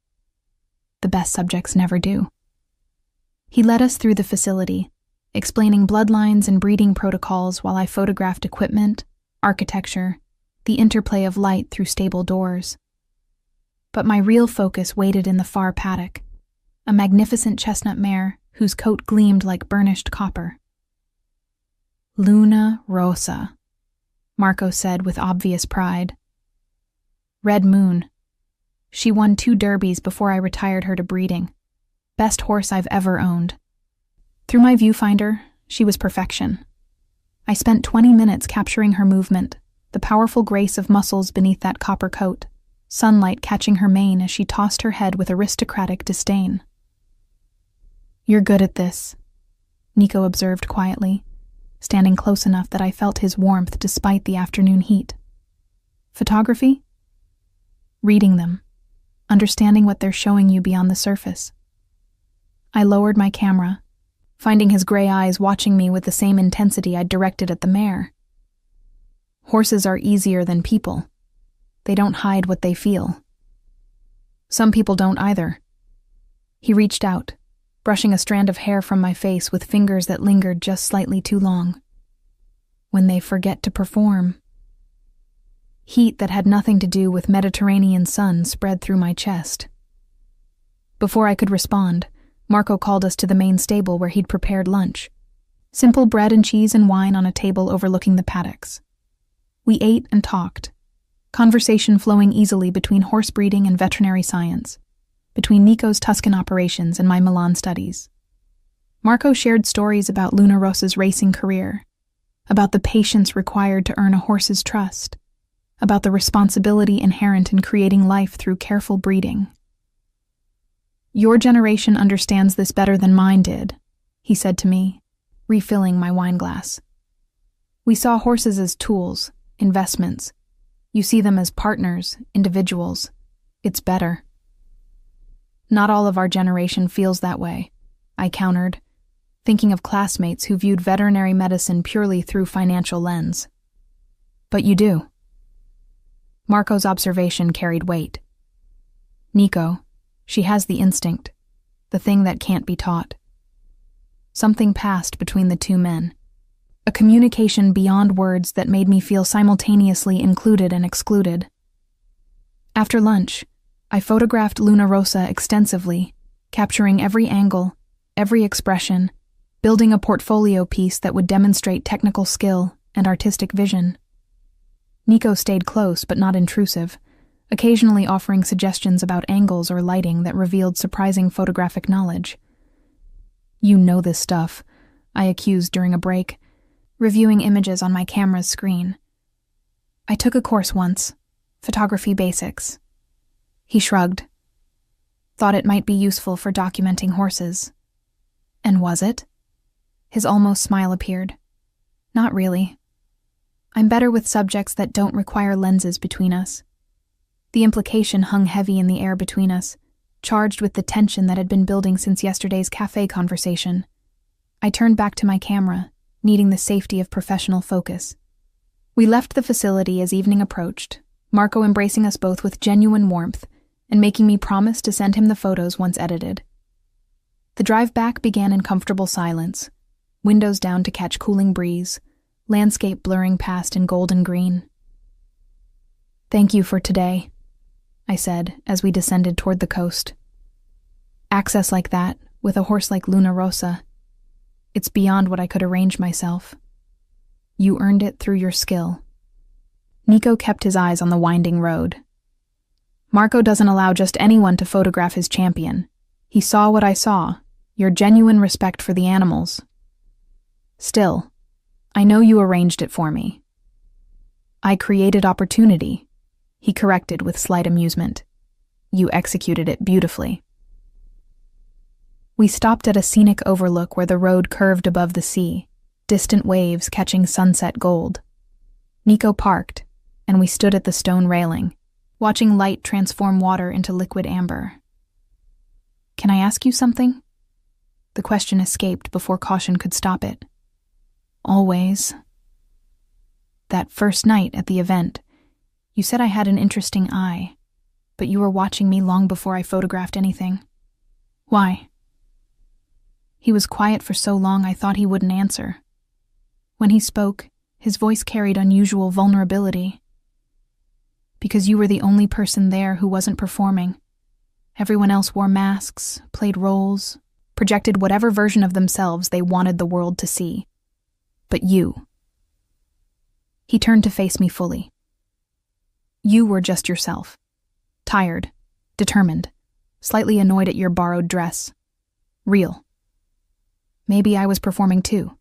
The best subjects never do. He led us through the facility, explaining bloodlines and breeding protocols while I photographed equipment, architecture, the interplay of light through stable doors. But my real focus waited in the far paddock, a magnificent chestnut mare whose coat gleamed like burnished copper. "Luna Rosa," Marco said with obvious pride. "Red Moon. She won 2 derbies before I retired her to breeding. Best horse I've ever owned. Through my viewfinder, she was perfection. I spent 20 minutes capturing her movement, the powerful grace of muscles beneath that copper coat, sunlight catching her mane as she tossed her head with aristocratic disdain. "You're good at this," Nico observed quietly, standing close enough that I felt his warmth despite the afternoon heat. "Photography?" "Reading them. Understanding what they're showing you beyond the surface." I lowered my camera, finding his gray eyes watching me with the same intensity I'd directed at the mare. "Horses are easier than people. They don't hide what they feel. Some people don't either." He reached out, brushing a strand of hair from my face with fingers that lingered just slightly too long. "When they forget to perform." Heat that had nothing to do with Mediterranean sun spread through my chest. Before I could respond, Marco called us to the main stable where he'd prepared lunch. Simple bread and cheese and wine on a table overlooking the paddocks. We ate and talked, conversation flowing easily between horse breeding and veterinary science, between Nico's Tuscan operations and my Milan studies. Marco shared stories about Luna Rosa's racing career, about the patience required to earn a horse's trust, about the responsibility inherent in creating life through careful breeding. "Your generation understands this better than mine did," he said to me, refilling my wine glass. "We saw horses as tools, investments. You see them as partners, individuals. It's better." "Not all of our generation feels that way," I countered, thinking of classmates who viewed veterinary medicine purely through financial lens. "But you do." Marco's observation carried weight. "Nico, she has the instinct, the thing that can't be taught." Something passed between the two men, a communication beyond words that made me feel simultaneously included and excluded. After lunch, I photographed Luna Rosa extensively, capturing every angle, every expression, building a portfolio piece that would demonstrate technical skill and artistic vision. Nico stayed close but not intrusive, occasionally offering suggestions about angles or lighting that revealed surprising photographic knowledge. "You know this stuff," I accused during a break, reviewing images on my camera's screen. "I took a course once, photography basics." He shrugged. "Thought it might be useful for documenting horses." "And was it?" His almost smile appeared. "Not really." I'm better with subjects that don't require lenses between us. The implication hung heavy in the air between us, charged with the tension that had been building since yesterday's cafe conversation. I turned back to my camera, needing the safety of professional focus. We left the facility as evening approached, Marco embracing us both with genuine warmth and making me promise to send him the photos once edited. The drive back began in comfortable silence, windows down to catch cooling breeze, landscape blurring past in gold and green. "Thank you for today," I said as we descended toward the coast. "Access like that, with a horse like Luna Rosa, it's beyond what I could arrange myself. You earned it through your skill." Nico kept his eyes on the winding road. "Marco doesn't allow just anyone to photograph his champion. He saw what I saw, your genuine respect for the animals. Still, I know you arranged it for me." "I created opportunity," he corrected with slight amusement. "You executed it beautifully." We stopped at a scenic overlook where the road curved above the sea, distant waves catching sunset gold. Nico parked, and we stood at the stone railing, watching light transform water into liquid amber. "Can I ask you something?" The question escaped before caution could stop it. "Always." "That first night at the event, you said I had an interesting eye, but you were watching me long before I photographed anything. Why?" He was quiet for so long I thought he wouldn't answer. When he spoke, his voice carried unusual vulnerability. "Because you were the only person there who wasn't performing. Everyone else wore masks, played roles, projected whatever version of themselves they wanted the world to see. But you." He turned to face me fully. "You were just yourself. Tired, determined, slightly annoyed at your borrowed dress. Real. Maybe I was performing too.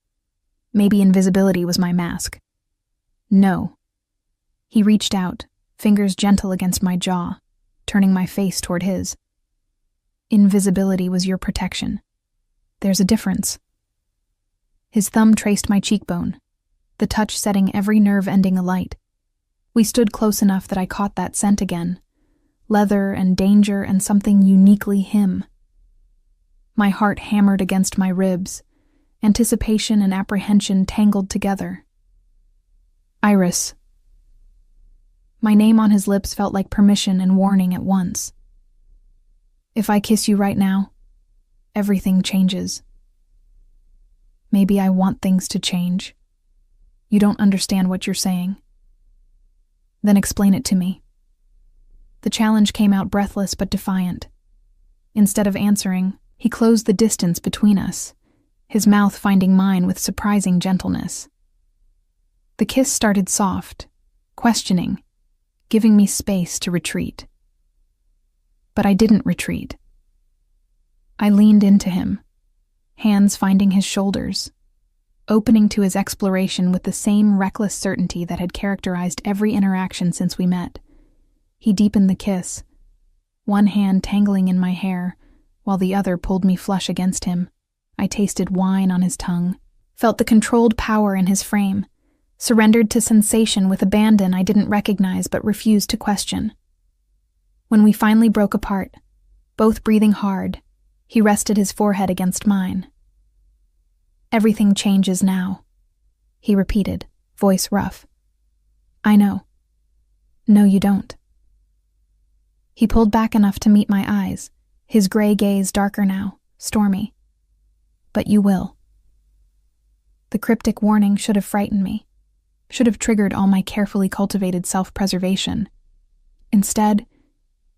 Maybe invisibility was my mask. No." He reached out, fingers gentle against my jaw, turning my face toward his. "Invisibility was your protection. There's a difference." His thumb traced my cheekbone, the touch setting every nerve ending alight. We stood close enough that I caught that scent again, leather and danger and something uniquely him. My heart hammered against my ribs, anticipation and apprehension tangled together. "Iris." My name on his lips felt like permission and warning at once. "If I kiss you right now, everything changes. Maybe I want things to change. You don't understand what you're saying. Then explain it to me." The challenge came out breathless but defiant. Instead of answering, he closed the distance between us, his mouth finding mine with surprising gentleness. The kiss started soft, questioning, giving me space to retreat. But I didn't retreat. I leaned into him, hands finding his shoulders, opening to his exploration with the same reckless certainty that had characterized every interaction since we met. He deepened the kiss, one hand tangling in my hair, while the other pulled me flush against him. I tasted wine on his tongue, felt the controlled power in his frame, surrendered to sensation with abandon I didn't recognize but refused to question. When we finally broke apart, both breathing hard, he rested his forehead against mine. "Everything changes now," he repeated, voice rough. "I know. No, you don't." He pulled back enough to meet my eyes, his gray gaze darker now, stormy. "But you will." The cryptic warning should have frightened me, should have triggered all my carefully cultivated self-preservation. Instead,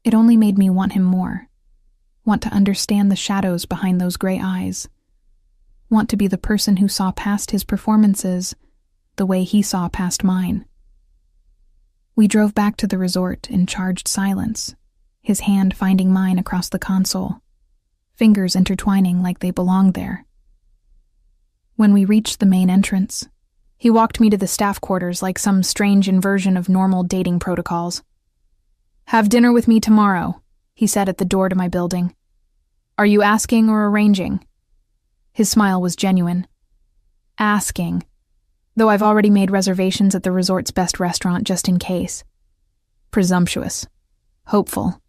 it only made me want him more, want to understand the shadows behind those gray eyes, want to be the person who saw past his performances the way he saw past mine. We drove back to the resort in charged silence, his hand finding mine across the console, fingers intertwining like they belonged there. When we reached the main entrance, he walked me to the staff quarters like some strange inversion of normal dating protocols. "Have dinner with me tomorrow," he said at the door to my building. "Are you asking or arranging?" His smile was genuine. "Asking." though I've already made reservations at the resort's best restaurant just in case. Presumptuous. Hopeful.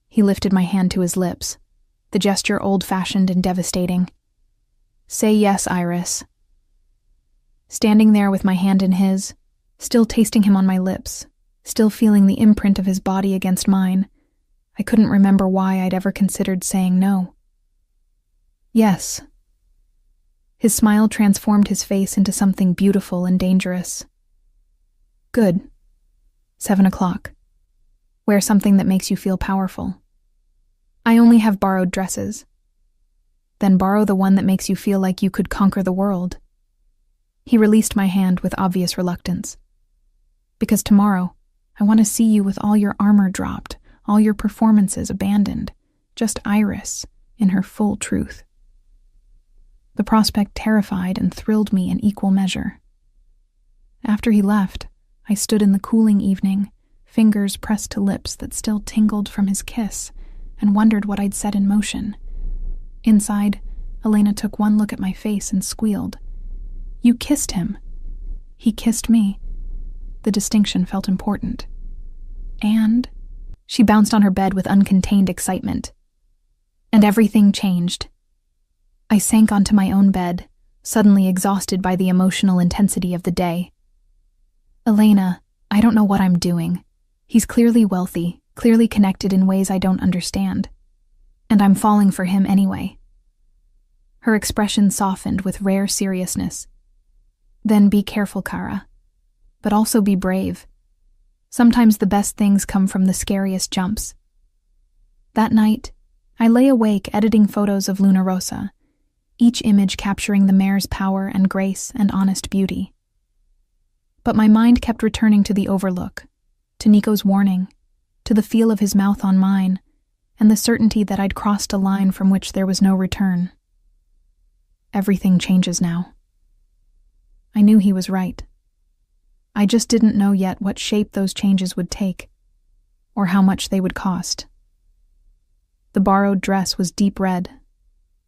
He lifted my hand to his lips, the gesture old-fashioned and devastating. Say yes, Iris. Standing there with my hand in his, still tasting him on my lips, still feeling the imprint of his body against mine, I couldn't remember why I'd ever considered saying no. Yes. His smile transformed his face into something beautiful and dangerous. Good. 7 o'clock. Wear something that makes you feel powerful. I only have borrowed dresses. Then borrow the one that makes you feel like you could conquer the world. He released my hand with obvious reluctance. Because tomorrow, I want to see you with all your armor dropped, all your performances abandoned, just Iris in her full truth. The prospect terrified and thrilled me in equal measure. After he left, I stood in the cooling evening, fingers pressed to lips that still tingled from his kiss, and wondered what I'd set in motion. Inside, Elena took one look at my face and squealed. You kissed him. He kissed me. The distinction felt important. And she bounced on her bed with uncontained excitement. And everything changed. I sank onto my own bed, suddenly exhausted by the emotional intensity of the day. Elena, I don't know what I'm doing. He's clearly wealthy, clearly connected in ways I don't understand. And I'm falling for him anyway. Her expression softened with rare seriousness. Then be careful, Kara. But also be brave. Sometimes the best things come from the scariest jumps. That night, I lay awake editing photos of Luna Rosa, each image capturing the mare's power and grace and honest beauty. But my mind kept returning to the overlook, to Nico's warning, to the feel of his mouth on mine, and the certainty that I'd crossed a line from which there was no return. Everything changes now. I knew he was right. I just didn't know yet what shape those changes would take, or how much they would cost. The borrowed dress was deep red,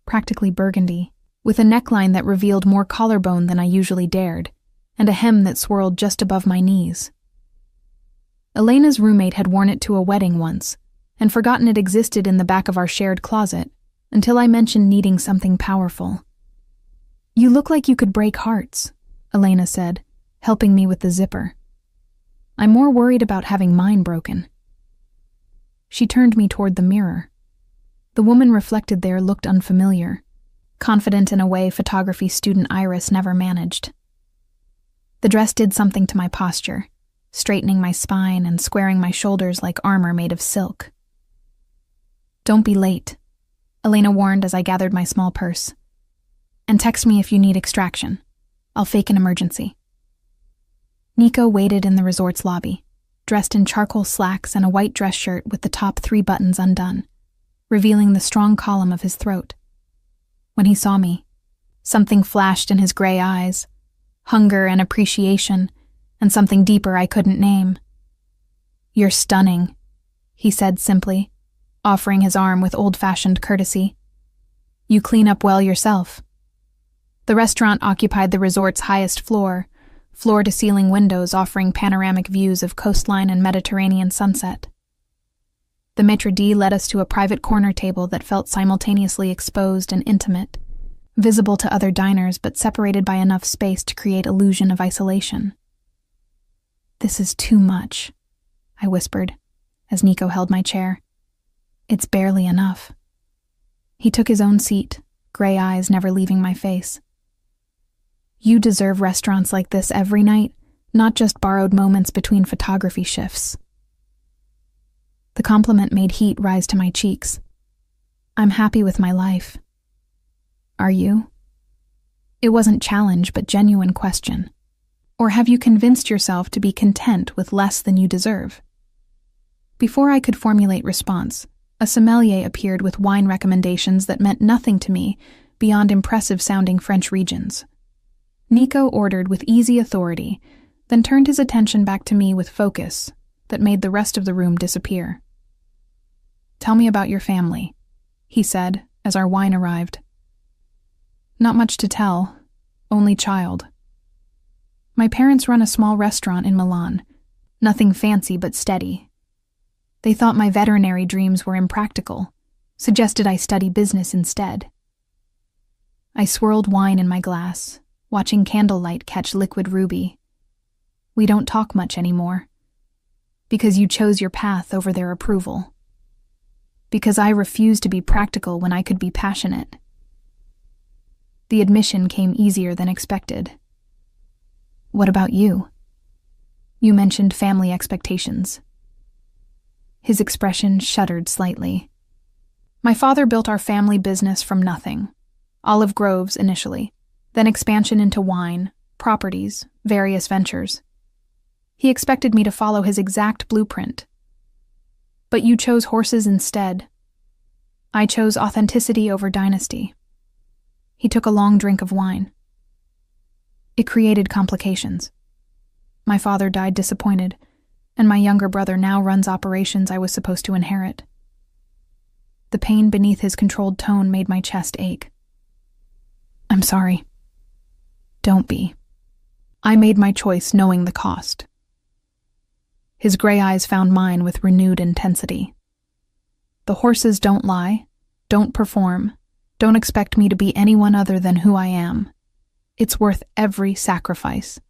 practically burgundy, with a neckline that revealed more collarbone than I usually dared, and a hem that swirled just above my knees. Elena's roommate had worn it to a wedding once, and forgotten it existed in the back of our shared closet, until I mentioned needing something powerful. You look like you could break hearts, Elena said, helping me with the zipper. I'm more worried about having mine broken. She turned me toward the mirror. The woman reflected there looked unfamiliar, confident in a way photography student Iris never managed. The dress did something to my posture, straightening my spine and squaring my shoulders like armor made of silk. Don't be late, Elena warned as I gathered my small purse. And text me if you need extraction. I'll fake an emergency. Nico waited in the resort's lobby, dressed in charcoal slacks and a white dress shirt with the top 3 buttons undone, revealing the strong column of his throat. When he saw me, something flashed in his gray eyes, hunger and appreciation, and something deeper I couldn't name. You're stunning, he said simply, offering his arm with old-fashioned courtesy. You clean up well yourself. The restaurant occupied the resort's highest floor, floor-to-ceiling windows offering panoramic views of coastline and Mediterranean sunset. The maitre d' led us to a private corner table that felt simultaneously exposed and intimate, visible to other diners but separated by enough space to create illusion of isolation. This is too much, I whispered, as Nico held my chair. It's barely enough. He took his own seat, gray eyes never leaving my face. You deserve restaurants like this every night, not just borrowed moments between photography shifts. The compliment made heat rise to my cheeks. I'm happy with my life. Are you? It wasn't challenge, but genuine question. Or have you convinced yourself to be content with less than you deserve? Before I could formulate response, a sommelier appeared with wine recommendations that meant nothing to me beyond impressive-sounding French regions. Nico ordered with easy authority, then turned his attention back to me with focus that made the rest of the room disappear. Tell me about your family, he said as our wine arrived. Not much to tell, only child. My parents run a small restaurant in Milan. Nothing fancy but steady. They thought my veterinary dreams were impractical, suggested I study business instead. I swirled wine in my glass, watching candlelight catch liquid ruby. We don't talk much anymore. Because you chose your path over their approval. Because I refused to be practical when I could be passionate. The admission came easier than expected. What about you? You mentioned family expectations. His expression shuddered slightly. My father built our family business from nothing. Olive groves initially, then expansion into wine, properties, various ventures. He expected me to follow his exact blueprint. But you chose horses instead. I chose authenticity over dynasty. He took a long drink of wine. It created complications. My father died disappointed, and my younger brother now runs operations I was supposed to inherit. The pain beneath his controlled tone made my chest ache. I'm sorry. Don't be. I made my choice knowing the cost. His gray eyes found mine with renewed intensity. The horses don't lie, don't perform, don't expect me to be anyone other than who I am. It's worth every sacrifice.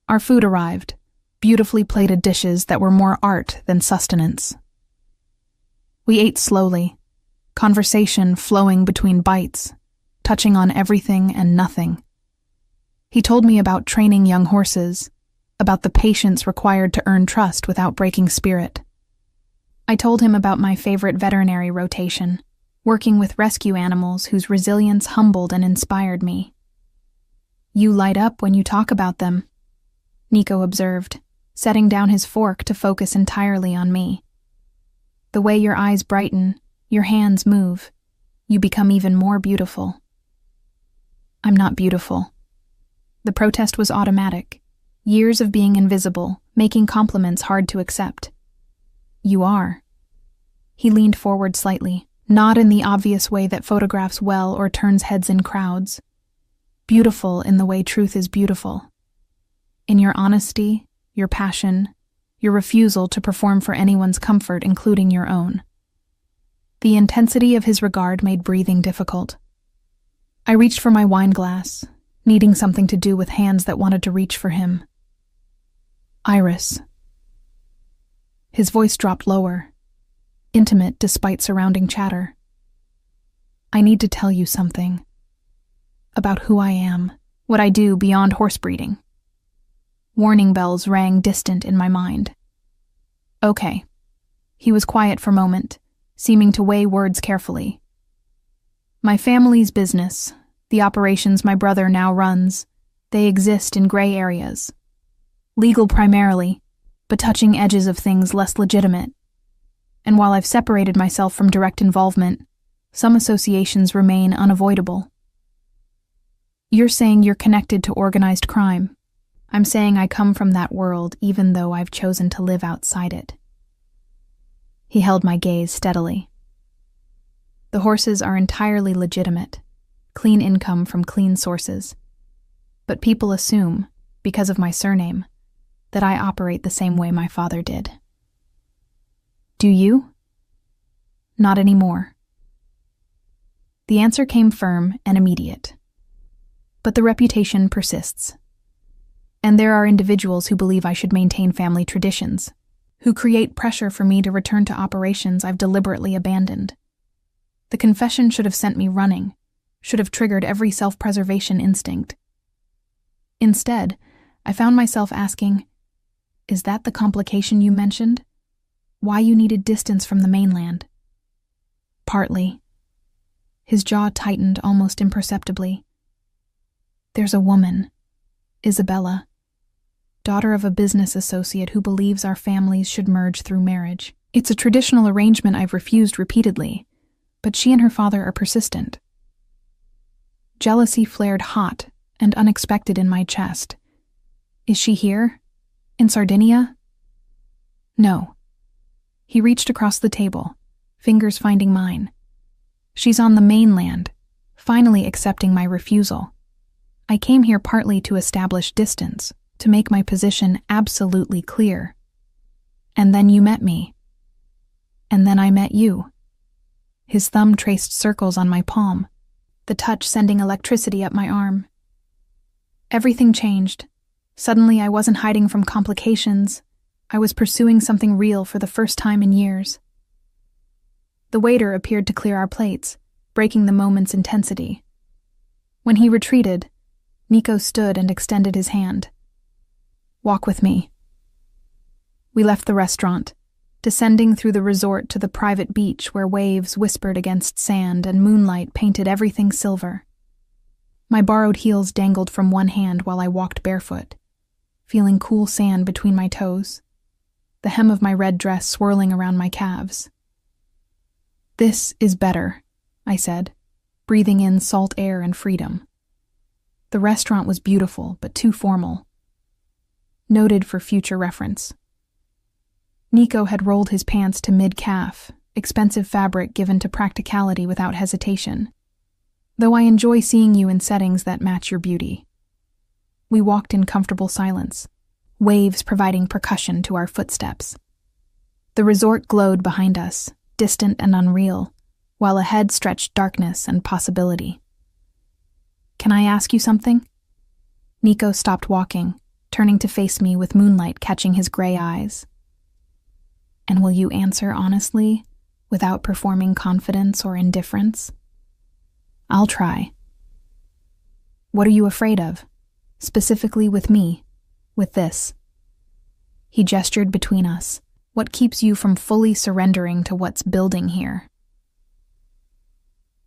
Our food arrived, beautifully plated dishes that were more art than sustenance. We ate slowly, conversation flowing between bites, touching on everything and nothing. He told me about training young horses, about the patience required to earn trust without breaking spirit. I told him about my favorite veterinary rotation, working with rescue animals whose resilience humbled and inspired me. You light up when you talk about them, Nico observed, setting down his fork to focus entirely on me. The way your eyes brighten, your hands move, you become even more beautiful. I'm not beautiful. The protest was automatic. Years of being invisible, making compliments hard to accept. You are. He leaned forward slightly, not in the obvious way that photographs well or turns heads in crowds. Beautiful in the way truth is beautiful. In your honesty, your passion, your refusal to perform for anyone's comfort, including your own. The intensity of his regard made breathing difficult. I reached for my wine glass, needing something to do with hands that wanted to reach for him. Iris. His voice dropped lower, intimate despite surrounding chatter. I need to tell you something. About who I am, what I do beyond horse breeding. Warning bells rang distant in my mind. Okay. He was quiet for a moment, seeming to weigh words carefully. My family's business, the operations my brother now runs, they exist in gray areas. Legal primarily, but touching edges of things less legitimate. And while I've separated myself from direct involvement, some associations remain unavoidable. You're saying you're connected to organized crime. I'm saying I come from that world even though I've chosen to live outside it. He held my gaze steadily. The horses are entirely legitimate, clean income from clean sources. But people assume, because of my surname, that I operate the same way my father did. Do you? Not anymore. The answer came firm and immediate. But the reputation persists. And there are individuals who believe I should maintain family traditions, who create pressure for me to return to operations I've deliberately abandoned. The confession should have sent me running, should have triggered every self-preservation instinct. Instead, I found myself asking, is that the complication you mentioned? Why you needed distance from the mainland? Partly. His jaw tightened almost imperceptibly. There's a woman, Isabella, daughter of a business associate who believes our families should merge through marriage. It's a traditional arrangement I've refused repeatedly, but she and her father are persistent. Jealousy flared hot and unexpected in my chest. Is she here? In Sardinia? No. He reached across the table, fingers finding mine. She's on the mainland, finally accepting my refusal. I came here partly to establish distance, to make my position absolutely clear. And then you met me. And then I met you." His thumb traced circles on my palm, the touch sending electricity up my arm. Everything changed. Suddenly I wasn't hiding from complications. I was pursuing something real for the first time in years. The waiter appeared to clear our plates, breaking the moment's intensity. When he retreated, Nico stood and extended his hand. "Walk with me." We left the restaurant, descending through the resort to the private beach where waves whispered against sand and moonlight painted everything silver. My borrowed heels dangled from one hand while I walked barefoot, feeling cool sand between my toes, the hem of my red dress swirling around my calves. "This is better," I said, breathing in salt air and freedom. The restaurant was beautiful, but too formal. Noted for future reference. Nico had rolled his pants to mid-calf, expensive fabric given to practicality without hesitation. Though I enjoy seeing you in settings that match your beauty. We walked in comfortable silence, waves providing percussion to our footsteps. The resort glowed behind us, distant and unreal, while ahead stretched darkness and possibility. "Can I ask you something?" Nico stopped walking, turning to face me with moonlight catching his gray eyes. "And will you answer honestly, without performing confidence or indifference?" "I'll try." "What are you afraid of? Specifically with me, with this?" He gestured between us. "What keeps you from fully surrendering to what's building here?"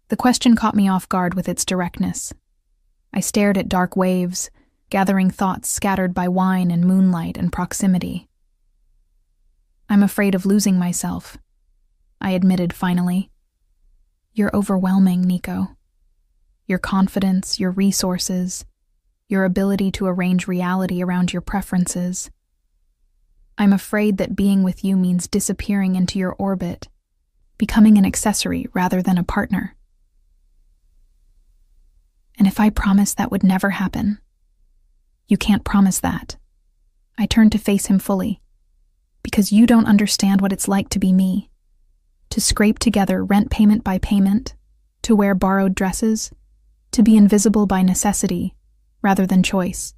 The question caught me off guard with its directness. I stared at dark waves, gathering thoughts scattered by wine and moonlight and proximity. "I'm afraid of losing myself," I admitted finally. "You're overwhelming, Nico. Your confidence, your resources, your ability to arrange reality around your preferences. I'm afraid that being with you means disappearing into your orbit, becoming an accessory rather than a partner. And if I promised that would never happen?" "You can't promise that." I turned to face him fully. "Because you don't understand what it's like to be me. To scrape together rent payment by payment, to wear borrowed dresses, to be invisible by necessity rather than choice.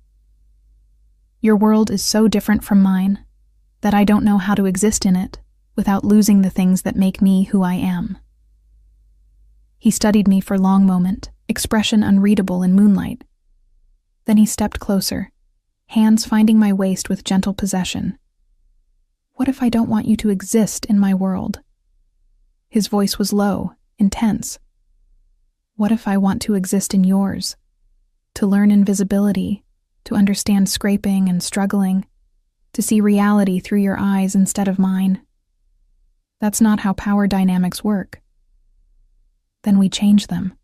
Your world is so different from mine that I don't know how to exist in it without losing the things that make me who I am." He studied me for a long moment, expression unreadable in moonlight. Then he stepped closer, hands finding my waist with gentle possession. "What if I don't want you to exist in my world?" His voice was low, intense. "What if I want to exist in yours? To learn invisibility, to understand scraping and struggling, to see reality through your eyes instead of mine? That's not how power dynamics work." "Then we change them."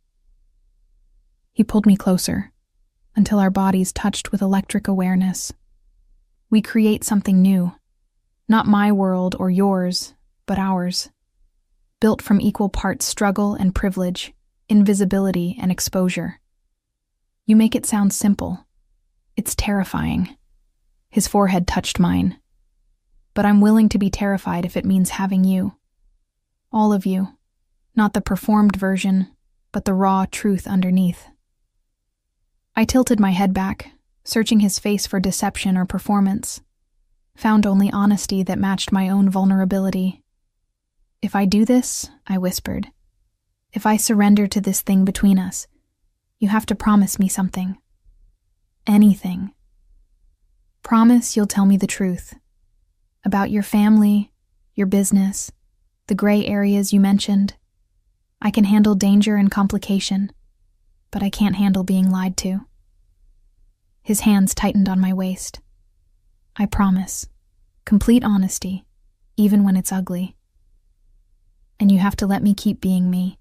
He pulled me closer, until our bodies touched with electric awareness. "We create something new. Not my world or yours, but ours. Built from equal parts struggle and privilege, invisibility and exposure. You make it sound simple. It's terrifying." His forehead touched mine. "But I'm willing to be terrified if it means having you. All of you. Not the performed version, but the raw truth underneath." I tilted my head back, searching his face for deception or performance. Found only honesty that matched my own vulnerability. "If I do this," I whispered, "if I surrender to this thing between us, you have to promise me something. Anything. Promise you'll tell me the truth. About your family, your business, the gray areas you mentioned. I can handle danger and complication, but I can't handle being lied to." His hands tightened on my waist. "I promise. Complete honesty, even when it's ugly. And you have to let me keep being me.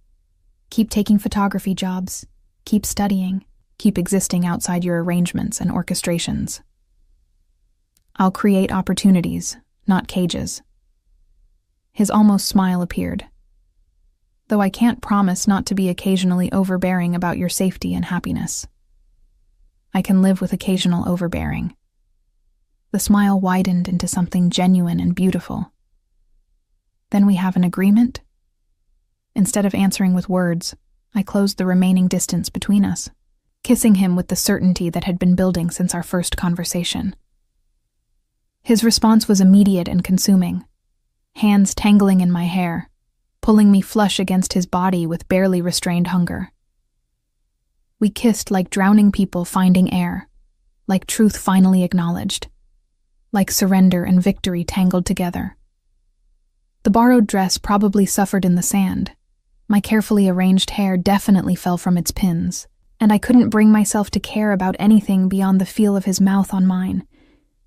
Keep taking photography jobs. Keep studying. Keep existing outside your arrangements and orchestrations. I'll create opportunities, not cages." His almost smile appeared. "Though I can't promise not to be occasionally overbearing about your safety and happiness." I can live with occasional overbearing." The smile widened into something genuine and beautiful. "Then we have an agreement?" Instead of answering with words, I closed the remaining distance between us, kissing him with the certainty that had been building since our first conversation. His response was immediate and consuming, hands tangling in my hair, pulling me flush against his body with barely restrained hunger. We kissed like drowning people finding air, like truth finally acknowledged, like surrender and victory tangled together. The borrowed dress probably suffered in the sand. My carefully arranged hair definitely fell from its pins, and I couldn't bring myself to care about anything beyond the feel of his mouth on mine,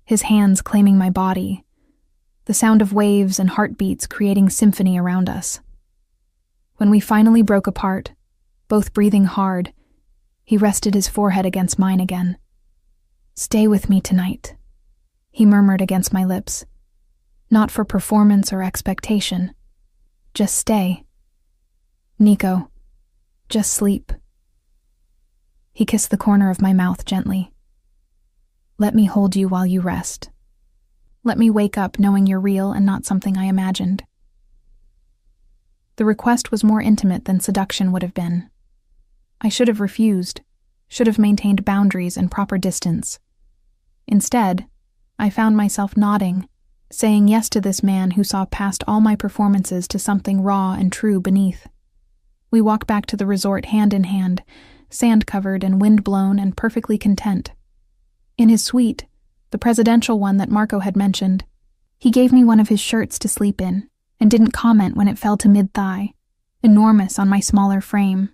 his hands claiming my body, the sound of waves and heartbeats creating symphony around us. When we finally broke apart, both breathing hard, he rested his forehead against mine again. "Stay with me tonight," he murmured against my lips. "Not for performance or expectation. Just stay. Nico, just sleep." He kissed the corner of my mouth gently. "Let me hold you while you rest. Let me wake up knowing you're real and not something I imagined." The request was more intimate than seduction would have been. I should have refused, should have maintained boundaries and proper distance. Instead, I found myself nodding, saying yes to this man who saw past all my performances to something raw and true beneath. We walked back to the resort hand in hand, sand-covered and wind-blown and perfectly content. In his suite, the presidential one that Marco had mentioned, he gave me one of his shirts to sleep in and didn't comment when it fell to mid-thigh, enormous on my smaller frame.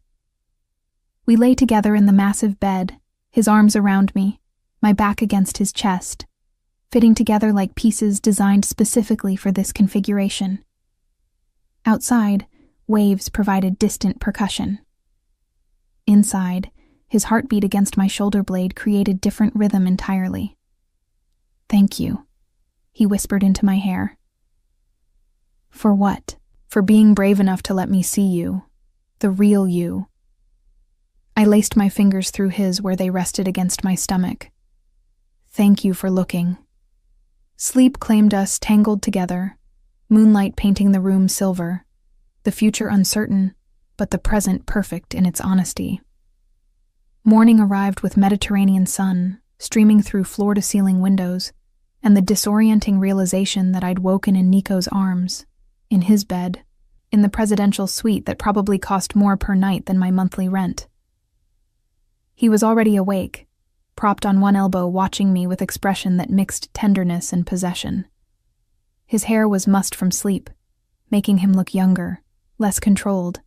We lay together in the massive bed, his arms around me, my back against his chest, fitting together like pieces designed specifically for this configuration. Outside, waves provided distant percussion. Inside, his heartbeat against my shoulder blade created different rhythm entirely. "Thank you," he whispered into my hair. "For what?" "For being brave enough to let me see you, the real you." I laced my fingers through his where they rested against my stomach. "Thank you for looking." Sleep claimed us tangled together, moonlight painting the room silver, the future uncertain, but the present perfect in its honesty. Morning arrived with Mediterranean sun streaming through floor-to-ceiling windows, and the disorienting realization that I'd woken in Nico's arms, in his bed, in the presidential suite that probably cost more per night than my monthly rent. He was already awake, propped on one elbow watching me with expression that mixed tenderness and possession. His hair was mussed from sleep, making him look younger, less controlled,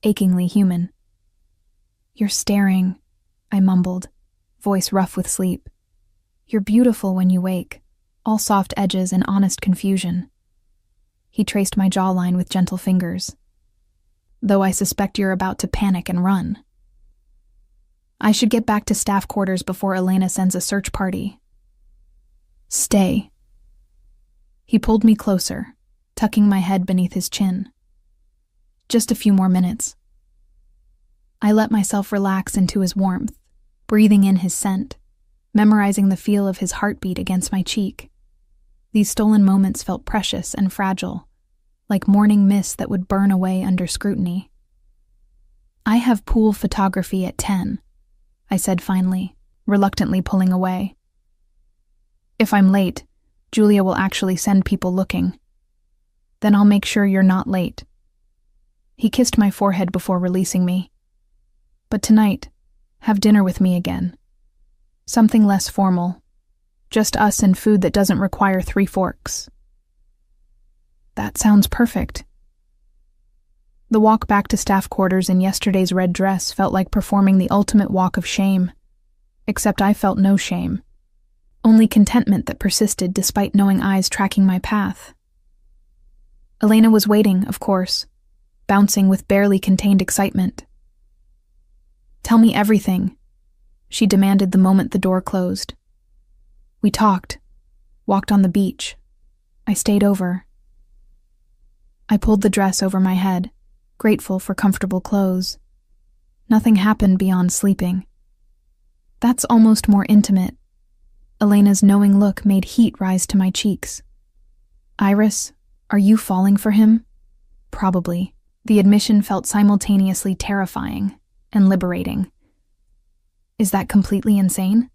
achingly human. "You're staring," I mumbled, voice rough with sleep. "You're beautiful when you wake, all soft edges and honest confusion." He traced my jawline with gentle fingers. "Though I suspect you're about to panic and run." "I should get back to staff quarters before Elena sends a search party." "Stay." He pulled me closer, tucking my head beneath his chin. "Just a few more minutes." I let myself relax into his warmth, breathing in his scent, memorizing the feel of his heartbeat against my cheek. These stolen moments felt precious and fragile, like morning mist that would burn away under scrutiny. "I have pool photography at 10, I said finally, reluctantly pulling away. "If I'm late, Julia will actually send people looking. Then I'll make sure you're not late." He kissed my forehead before releasing me. "But tonight, have dinner with me again. Something less formal. Just us and food that doesn't require 3 forks. "That sounds perfect." The walk back to staff quarters in yesterday's red dress felt like performing the ultimate walk of shame. Except I felt no shame. Only contentment that persisted despite knowing eyes tracking my path. Elena was waiting, of course, bouncing with barely contained excitement. "Tell me everything," she demanded the moment the door closed. We talked, walked on the beach. I stayed over. I pulled the dress over my head, grateful for comfortable clothes. Nothing happened beyond sleeping. That's almost more intimate. Elena's knowing look made heat rise to my cheeks. Iris, are you falling for him? Probably. The admission felt simultaneously terrifying and liberating. Is that completely insane?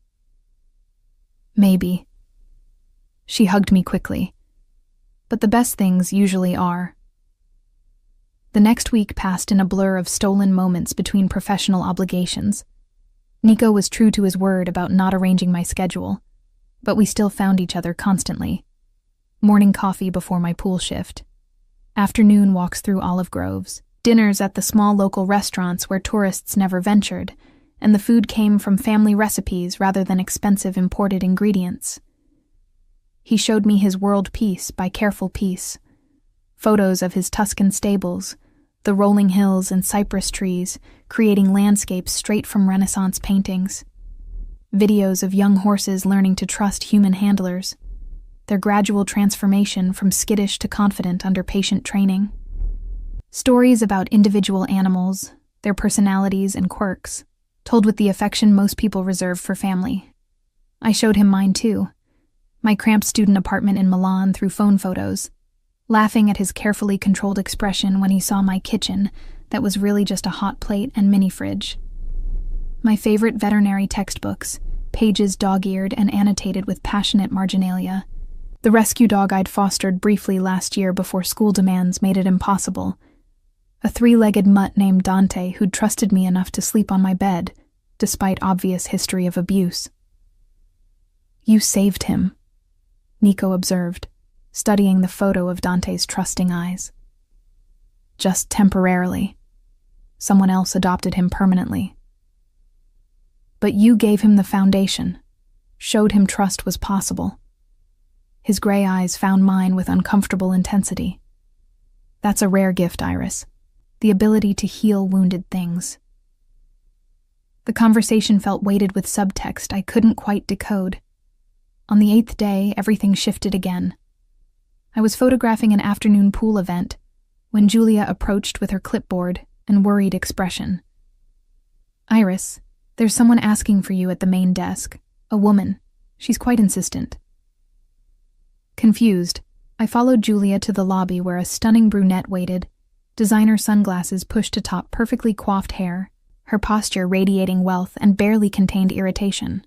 Maybe. She hugged me quickly. But the best things usually are. The next week passed in a blur of stolen moments between professional obligations. Nico was true to his word about not arranging my schedule, but we still found each other constantly. Morning coffee before my pool shift. Afternoon walks through olive groves. Dinners at the small local restaurants where tourists never ventured, and the food came from family recipes rather than expensive imported ingredients. He showed me his world piece by careful piece. Photos of his Tuscan stables, the rolling hills and cypress trees, creating landscapes straight from Renaissance paintings. Videos of young horses learning to trust human handlers, their gradual transformation from skittish to confident under patient training. Stories about individual animals, their personalities and quirks, told with the affection most people reserve for family. I showed him mine too, my cramped student apartment in Milan through phone photos, laughing at his carefully controlled expression when he saw my kitchen that was really just a hot plate and mini fridge. My favorite veterinary textbooks, pages dog-eared and annotated with passionate marginalia. The rescue dog I'd fostered briefly last year before school demands made it impossible. A 3-legged mutt named Dante who'd trusted me enough to sleep on my bed, despite obvious history of abuse. You saved him, Nico observed, studying the photo of Dante's trusting eyes. Just temporarily. Someone else adopted him permanently. But you gave him the foundation, showed him trust was possible. His gray eyes found mine with uncomfortable intensity. That's a rare gift, Iris. The ability to heal wounded things. The conversation felt weighted with subtext I couldn't quite decode. On the 8th day, everything shifted again. I was photographing an afternoon pool event when Julia approached with her clipboard and worried expression. Iris, there's someone asking for you at the main desk. A woman. She's quite insistent. Confused, I followed Julia to the lobby where a stunning brunette waited, designer sunglasses pushed atop perfectly coiffed hair, her posture radiating wealth and barely contained irritation.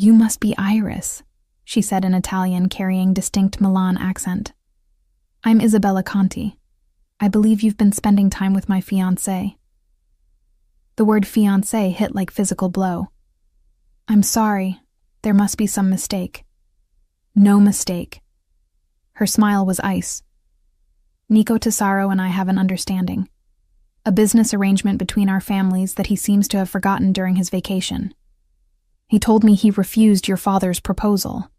You must be Iris, she said in Italian, carrying distinct Milan accent. I'm Isabella Conti. I believe you've been spending time with my fiancé. The word fiancé hit like physical blow. I'm sorry. There must be some mistake. No mistake. Her smile was ice. Nico Tesaro and I have an understanding. A business arrangement between our families that he seems to have forgotten during his vacation. He told me he refused your father's proposal.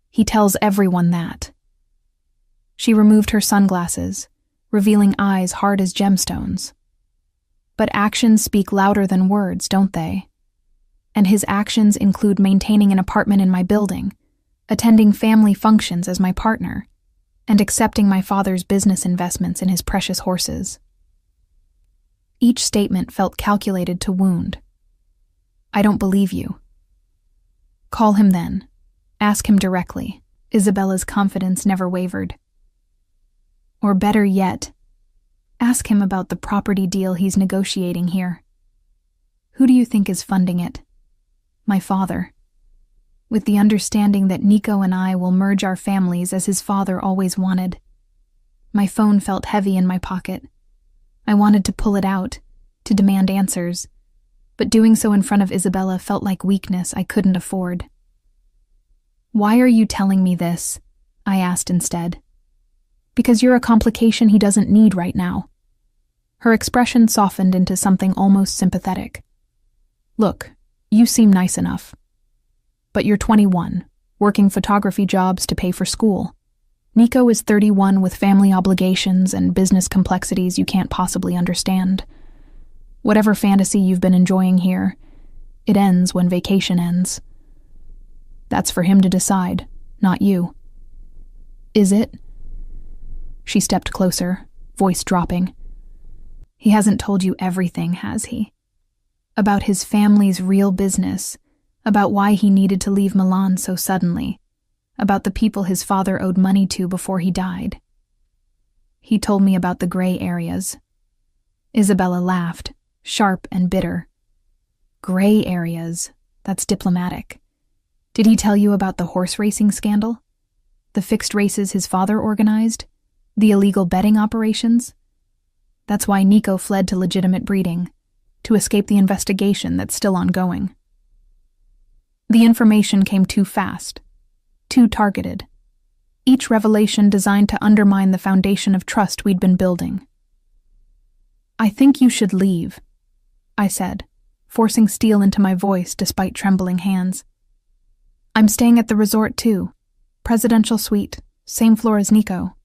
He tells everyone that. She removed her sunglasses, revealing eyes hard as gemstones. But actions speak louder than words, don't they? And his actions include maintaining an apartment in my building, attending family functions as my partner, and accepting my father's business investments in his precious horses. Each statement felt calculated to wound. I don't believe you. Call him then. Ask him directly. Isabella's confidence never wavered. Or better yet, ask him about the property deal he's negotiating here. Who do you think is funding it? My father. With the understanding that Nico and I will merge our families as his father always wanted. My phone felt heavy in my pocket. I wanted to pull it out, to demand answers, but doing so in front of Isabella felt like weakness I couldn't afford. Why are you telling me this? I asked instead. Because you're a complication he doesn't need right now. Her expression softened into something almost sympathetic. Look, you seem nice enough. But you're 21, working photography jobs to pay for school. Nico is 31 with family obligations and business complexities you can't possibly understand. Whatever fantasy you've been enjoying here, it ends when vacation ends. That's for him to decide, not you. Is it? She stepped closer, voice dropping. He hasn't told you everything, has he? about his family's real business, about why he needed to leave Milan so suddenly, about the people his father owed money to before he died. He told me about the gray areas. Isabella laughed, sharp and bitter. Gray areas? That's diplomatic. Did he tell you about the horse racing scandal? The fixed races his father organized? The illegal betting operations? That's why Nico fled to legitimate breeding, to escape the investigation that's still ongoing. The information came too fast, too targeted. Each revelation designed to undermine the foundation of trust we'd been building. I think you should leave, I said, forcing steel into my voice despite trembling hands. I'm staying at the resort too. Presidential suite, same floor as Nico.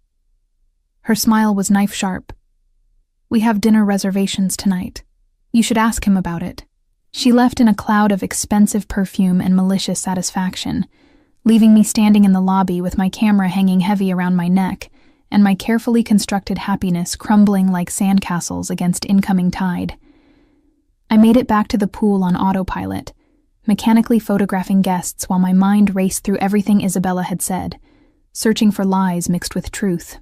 Her smile was knife-sharp. We have dinner reservations tonight. You should ask him about it. She left in a cloud of expensive perfume and malicious satisfaction, leaving me standing in the lobby with my camera hanging heavy around my neck and my carefully constructed happiness crumbling like sandcastles against incoming tide. I made it back to the pool on autopilot, mechanically photographing guests while my mind raced through everything Isabella had said, searching for lies mixed with truth.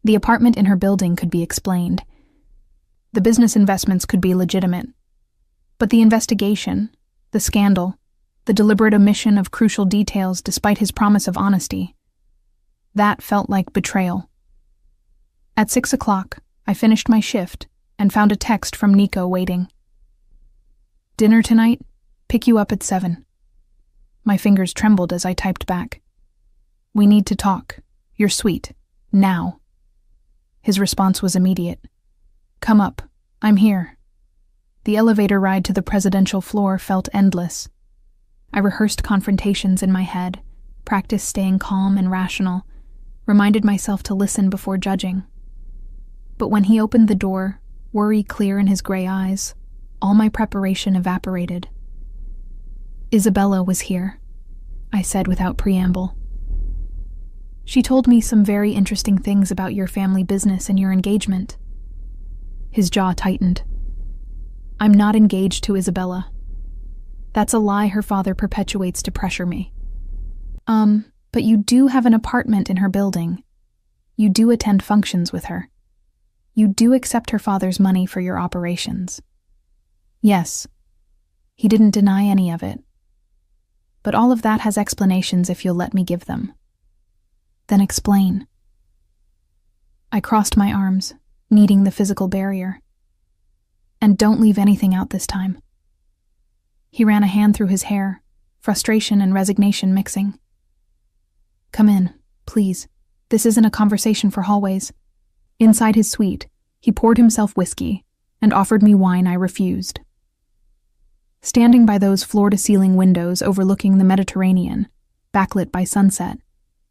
The apartment in her building could be explained. The business investments could be legitimate. But the investigation, the scandal, the deliberate omission of crucial details despite his promise of honesty, that felt like betrayal. At 6 o'clock, I finished my shift and found a text from Nico waiting. Dinner tonight? Pick you up at 7. My fingers trembled as I typed back. We need to talk. You're sweet. Now. His response was immediate. Come up. I'm here. The elevator ride to the presidential floor felt endless. I rehearsed confrontations in my head, practiced staying calm and rational, reminded myself to listen before judging. But when he opened the door, worry clear in his gray eyes, all my preparation evaporated. Isabella was here, I said without preamble. She told me some very interesting things about your family business and your engagement. His jaw tightened. I'm not engaged to Isabella. That's a lie her father perpetuates to pressure me. But you do have an apartment in her building. You do attend functions with her. You do accept her father's money for your operations. Yes. He didn't deny any of it. But all of that has explanations if you'll let me give them. Then explain. I crossed my arms, needing the physical barrier. And don't leave anything out this time. He ran a hand through his hair, frustration and resignation mixing. Come in, please. This isn't a conversation for hallways. Inside his suite, he poured himself whiskey and offered me wine I refused. Standing by those floor-to-ceiling windows overlooking the Mediterranean, backlit by sunset,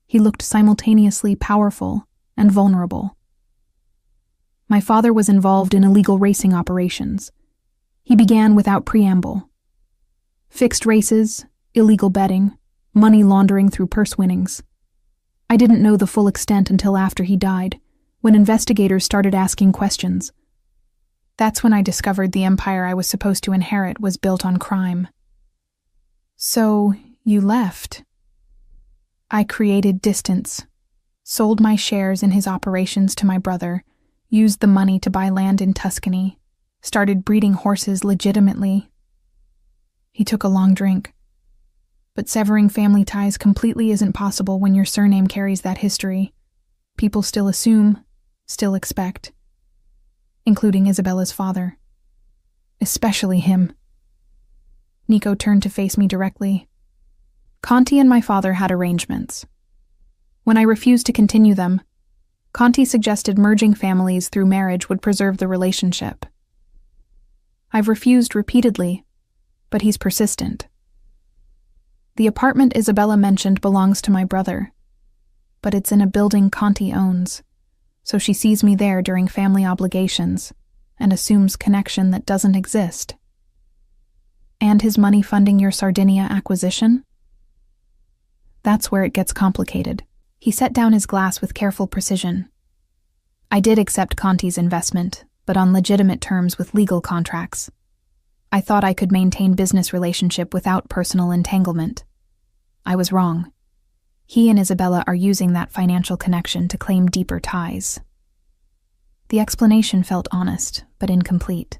he looked simultaneously powerful and vulnerable. My father was involved in illegal racing operations. He began without preamble. Fixed races, illegal betting, money laundering through purse winnings. I didn't know the full extent until after he died, when investigators started asking questions. That's when I discovered the empire I was supposed to inherit was built on crime. So, you left. I created distance, sold my shares in his operations to my brother, used the money to buy land in Tuscany, started breeding horses legitimately. He took a long drink. But severing family ties completely isn't possible when your surname carries that history. People still assume, still expect. Including Isabella's father. Especially him. Nico turned to face me directly. Conti and my father had arrangements. When I refused to continue them, Conti suggested merging families through marriage would preserve the relationship. I've refused repeatedly, but he's persistent. The apartment Isabella mentioned belongs to my brother, but it's in a building Conti owns, so she sees me there during family obligations and assumes connection that doesn't exist. And his money funding your Sardinia acquisition? That's where it gets complicated. He set down his glass with careful precision. I did accept Conti's investment, but on legitimate terms with legal contracts. I thought I could maintain business relationship without personal entanglement. I was wrong. He and Isabella are using that financial connection to claim deeper ties. The explanation felt honest, but incomplete.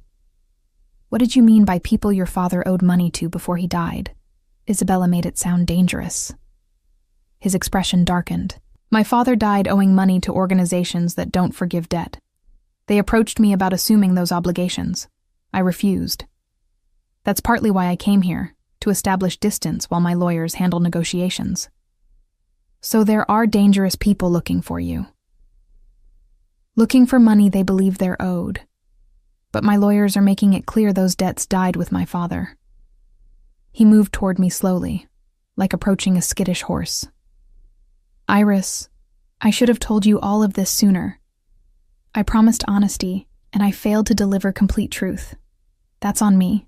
What did you mean by people your father owed money to before he died? Isabella made it sound dangerous. His expression darkened. My father died owing money to organizations that don't forgive debt. They approached me about assuming those obligations. I refused. That's partly why I came here, to establish distance while my lawyers handle negotiations. So there are dangerous people looking for you. Looking for money they believe they're owed. But my lawyers are making it clear those debts died with my father. He moved toward me slowly, like approaching a skittish horse. Iris, I should have told you all of this sooner. I promised honesty, and I failed to deliver complete truth. That's on me.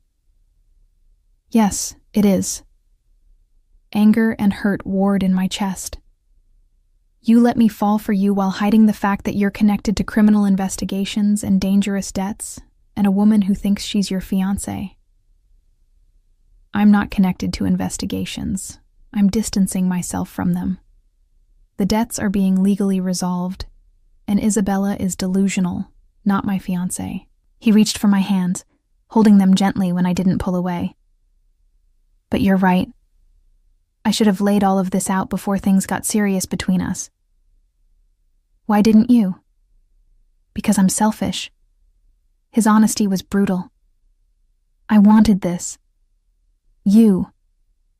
Yes, it is. Anger and hurt warred in my chest. You let me fall for you while hiding the fact that you're connected to criminal investigations and dangerous debts, and a woman who thinks she's your fiancé. I'm not connected to investigations. I'm distancing myself from them. The debts are being legally resolved, and Isabella is delusional, not my fiancé. He reached for my hands, holding them gently when I didn't pull away. But you're right. I should have laid all of this out before things got serious between us. Why didn't you? Because I'm selfish. His honesty was brutal. I wanted this. You.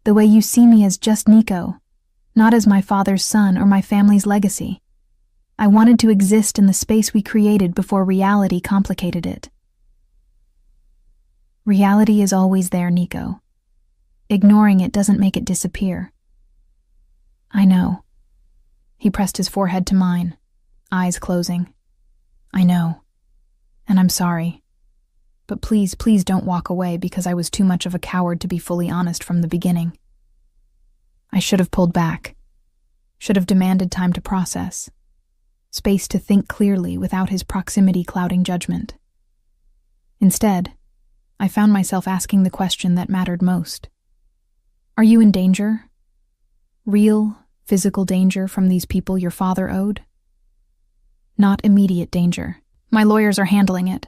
The way you see me as just Nico, not as my father's son or my family's legacy. I wanted to exist in the space we created before reality complicated it. Reality is always there, Nico. Ignoring it doesn't make it disappear. I know. He pressed his forehead to mine, eyes closing. I know. And I'm sorry. But please, please don't walk away because I was too much of a coward to be fully honest from the beginning. I should have pulled back. Should have demanded time to process. Space to think clearly without his proximity clouding judgment. Instead, I found myself asking the question that mattered most. Are you in danger? Real, physical danger from these people your father owed? Not immediate danger. My lawyers are handling it.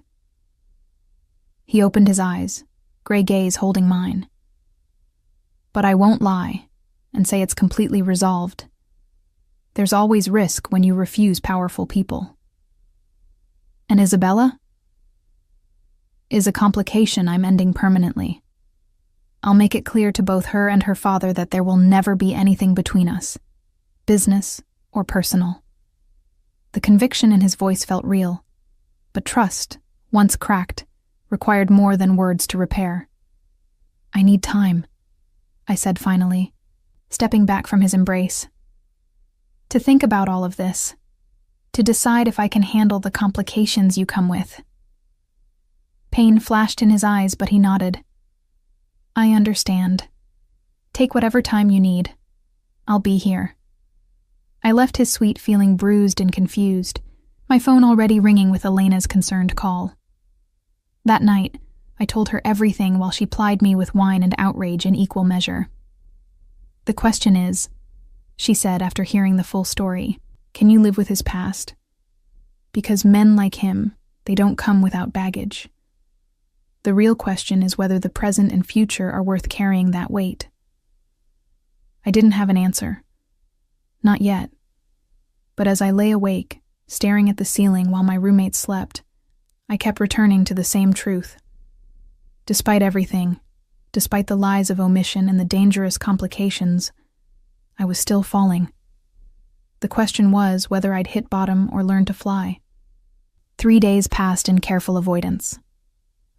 He opened his eyes, gray gaze holding mine. But I won't lie and say it's completely resolved. There's always risk when you refuse powerful people. And Isabella? Is a complication I'm ending permanently. I'll make it clear to both her and her father that there will never be anything between us, business or personal. The conviction in his voice felt real, but trust, once cracked, required more than words to repair. I need time, I said finally, stepping back from his embrace. To think about all of this, to decide if I can handle the complications you come with. Pain flashed in his eyes, but he nodded. I understand. Take whatever time you need. I'll be here. I left his suite feeling bruised and confused, my phone already ringing with Elena's concerned call. That night, I told her everything while she plied me with wine and outrage in equal measure. The question is, she said after hearing the full story, can you live with his past? Because men like him, they don't come without baggage. The real question is whether the present and future are worth carrying that weight. I didn't have an answer. Not yet. But as I lay awake, staring at the ceiling while my roommates slept, I kept returning to the same truth. Despite everything, despite the lies of omission and the dangerous complications, I was still falling. The question was whether I'd hit bottom or learn to fly. 3 days passed in careful avoidance.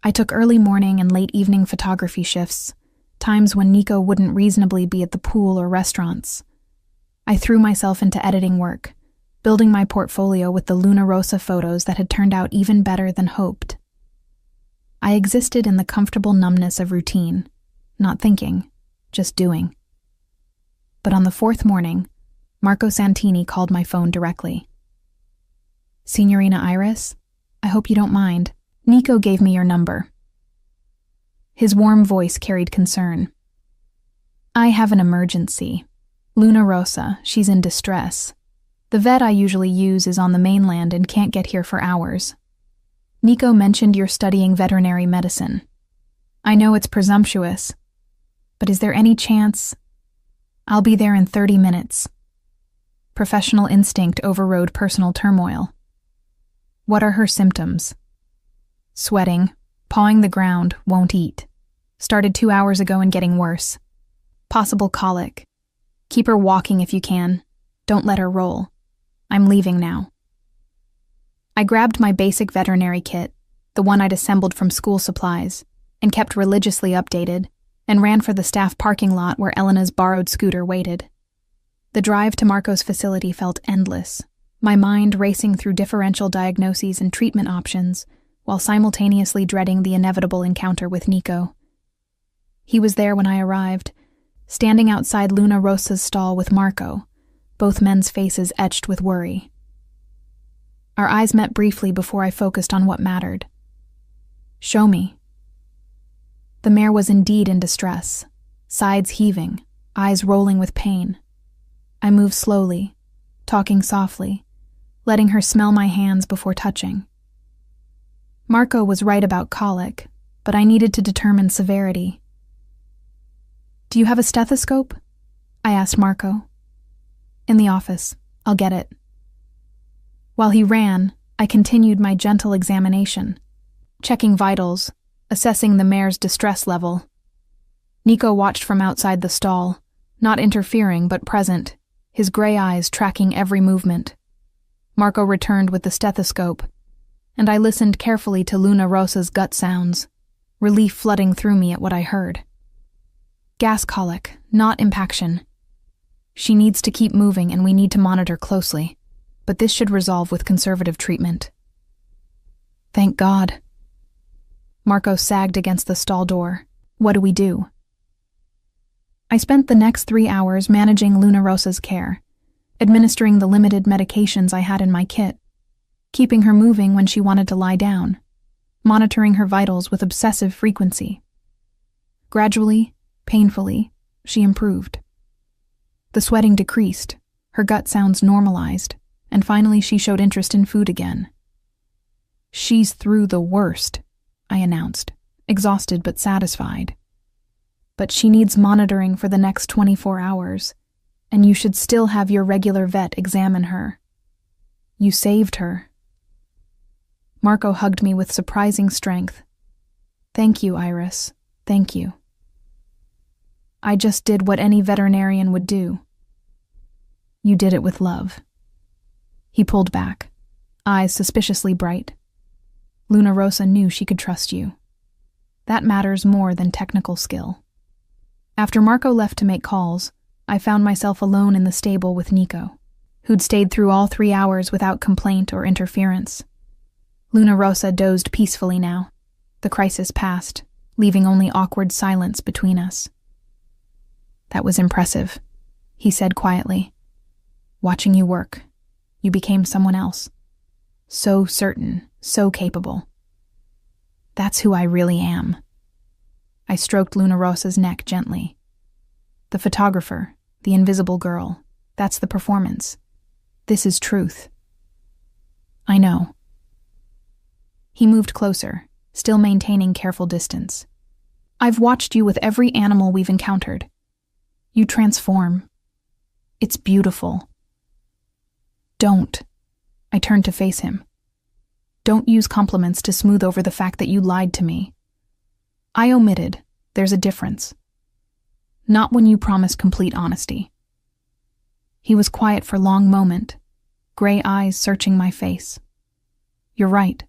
I took early morning and late evening photography shifts, times when Nico wouldn't reasonably be at the pool or restaurants. I threw myself into editing work, building my portfolio with the Luna Rosa photos that had turned out even better than hoped. I existed in the comfortable numbness of routine, not thinking, just doing. But on the 4th morning, Marco Santini called my phone directly. Signorina Iris, I hope you don't mind. Nico gave me your number. His warm voice carried concern. I have an emergency. Luna Rosa, she's in distress. The vet I usually use is on the mainland and can't get here for hours. Nico mentioned you're studying veterinary medicine. I know it's presumptuous, but is there any chance? I'll be there in 30 minutes. Professional instinct overrode personal turmoil. What are her symptoms? Sweating, pawing the ground, won't eat. Started 2 hours ago and getting worse. Possible colic. Keep her walking if you can. Don't let her roll. I'm leaving now. I grabbed my basic veterinary kit, the one I'd assembled from school supplies, and kept religiously updated, and ran for the staff parking lot where Elena's borrowed scooter waited. The drive to Marco's facility felt endless, my mind racing through differential diagnoses and treatment options, while simultaneously dreading the inevitable encounter with Nico. He was there when I arrived, standing outside Luna Rosa's stall with Marco, both men's faces etched with worry. Our eyes met briefly before I focused on what mattered. Show me. The mare was indeed in distress, sides heaving, eyes rolling with pain. I moved slowly, talking softly, letting her smell my hands before touching. Marco was right about colic, but I needed to determine severity. Do you have a stethoscope? I asked Marco. In the office. I'll get it. While he ran, I continued my gentle examination, checking vitals, assessing the mare's distress level. Nico watched from outside the stall, not interfering but present, his gray eyes tracking every movement. Marco returned with the stethoscope, and I listened carefully to Luna Rosa's gut sounds, relief flooding through me at what I heard. Gas colic, not impaction. She needs to keep moving and we need to monitor closely, but this should resolve with conservative treatment. Thank God. Marco sagged against the stall door. What do we do? I spent the next 3 hours managing Luna Rosa's care, administering the limited medications I had in my kit, keeping her moving when she wanted to lie down, monitoring her vitals with obsessive frequency. Gradually, painfully, she improved. The sweating decreased, her gut sounds normalized, and finally she showed interest in food again. She's through the worst, I announced, exhausted but satisfied. But she needs monitoring for the next 24 hours, and you should still have your regular vet examine her. You saved her. Marco hugged me with surprising strength. Thank you, Iris. Thank you. I just did what any veterinarian would do. You did it with love. He pulled back, eyes suspiciously bright. Luna Rosa knew she could trust you. That matters more than technical skill. After Marco left to make calls, I found myself alone in the stable with Nico, who'd stayed through all 3 hours without complaint or interference. Luna Rosa dozed peacefully now. The crisis passed, leaving only awkward silence between us. That was impressive, he said quietly. Watching you work, you became someone else. So certain, so capable. That's who I really am. I stroked Luna Rosa's neck gently. The photographer, the invisible girl, that's the performance. This is truth. I know. He moved closer, still maintaining careful distance. I've watched you with every animal we've encountered. You transform. It's beautiful. Don't. I turned to face him. Don't use compliments to smooth over the fact that you lied to me. I omitted. There's a difference. Not when you promise complete honesty. He was quiet for a long moment, gray eyes searching my face. You're right.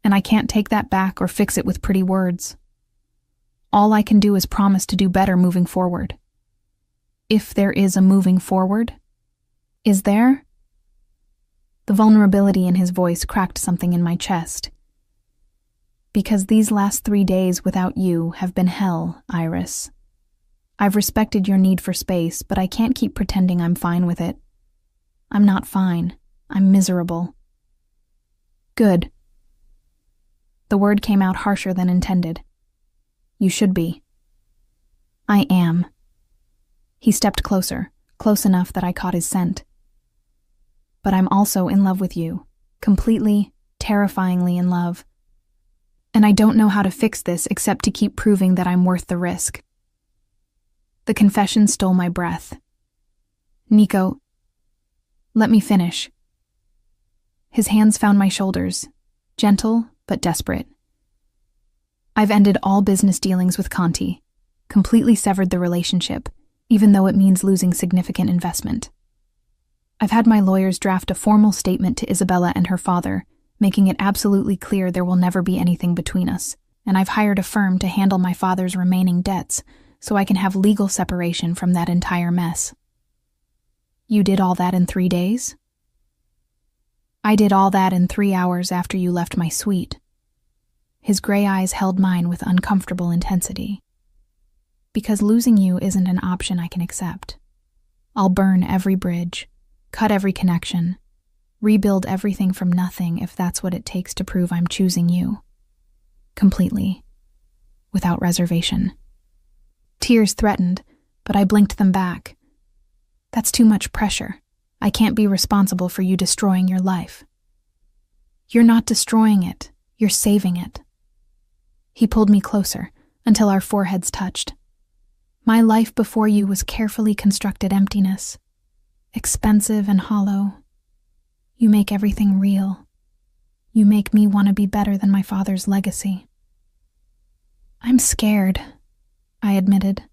And I can't take that back or fix it with pretty words. All I can do is promise to do better moving forward. If there is a moving forward. Is there? The vulnerability in his voice cracked something in my chest. Because these last 3 days without you have been hell, Iris. I've respected your need for space, but I can't keep pretending I'm fine with it. I'm not fine. I'm miserable. Good. The word came out harsher than intended. You should be. I am. He stepped closer, close enough that I caught his scent. But I'm also in love with you. Completely, terrifyingly in love. And I don't know how to fix this except to keep proving that I'm worth the risk. The confession stole my breath. Nico, let me finish. His hands found my shoulders, gentle but desperate. I've ended all business dealings with Conti, completely severed the relationship, even though it means losing significant investment. I've had my lawyers draft a formal statement to Isabella and her father, making it absolutely clear there will never be anything between us, and I've hired a firm to handle my father's remaining debts so I can have legal separation from that entire mess. You did all that in 3 days? I did all that in 3 hours after you left my suite. His gray eyes held mine with uncomfortable intensity. Because losing you isn't an option I can accept. I'll burn every bridge, cut every connection, rebuild everything from nothing if that's what it takes to prove I'm choosing you. Completely. Without reservation. Tears threatened, but I blinked them back. That's too much pressure. I can't be responsible for you destroying your life. You're not destroying it, you're saving it. He pulled me closer until our foreheads touched. My life before you was carefully constructed emptiness, expensive and hollow. You make everything real. You make me want to be better than my father's legacy. I'm scared, I admitted,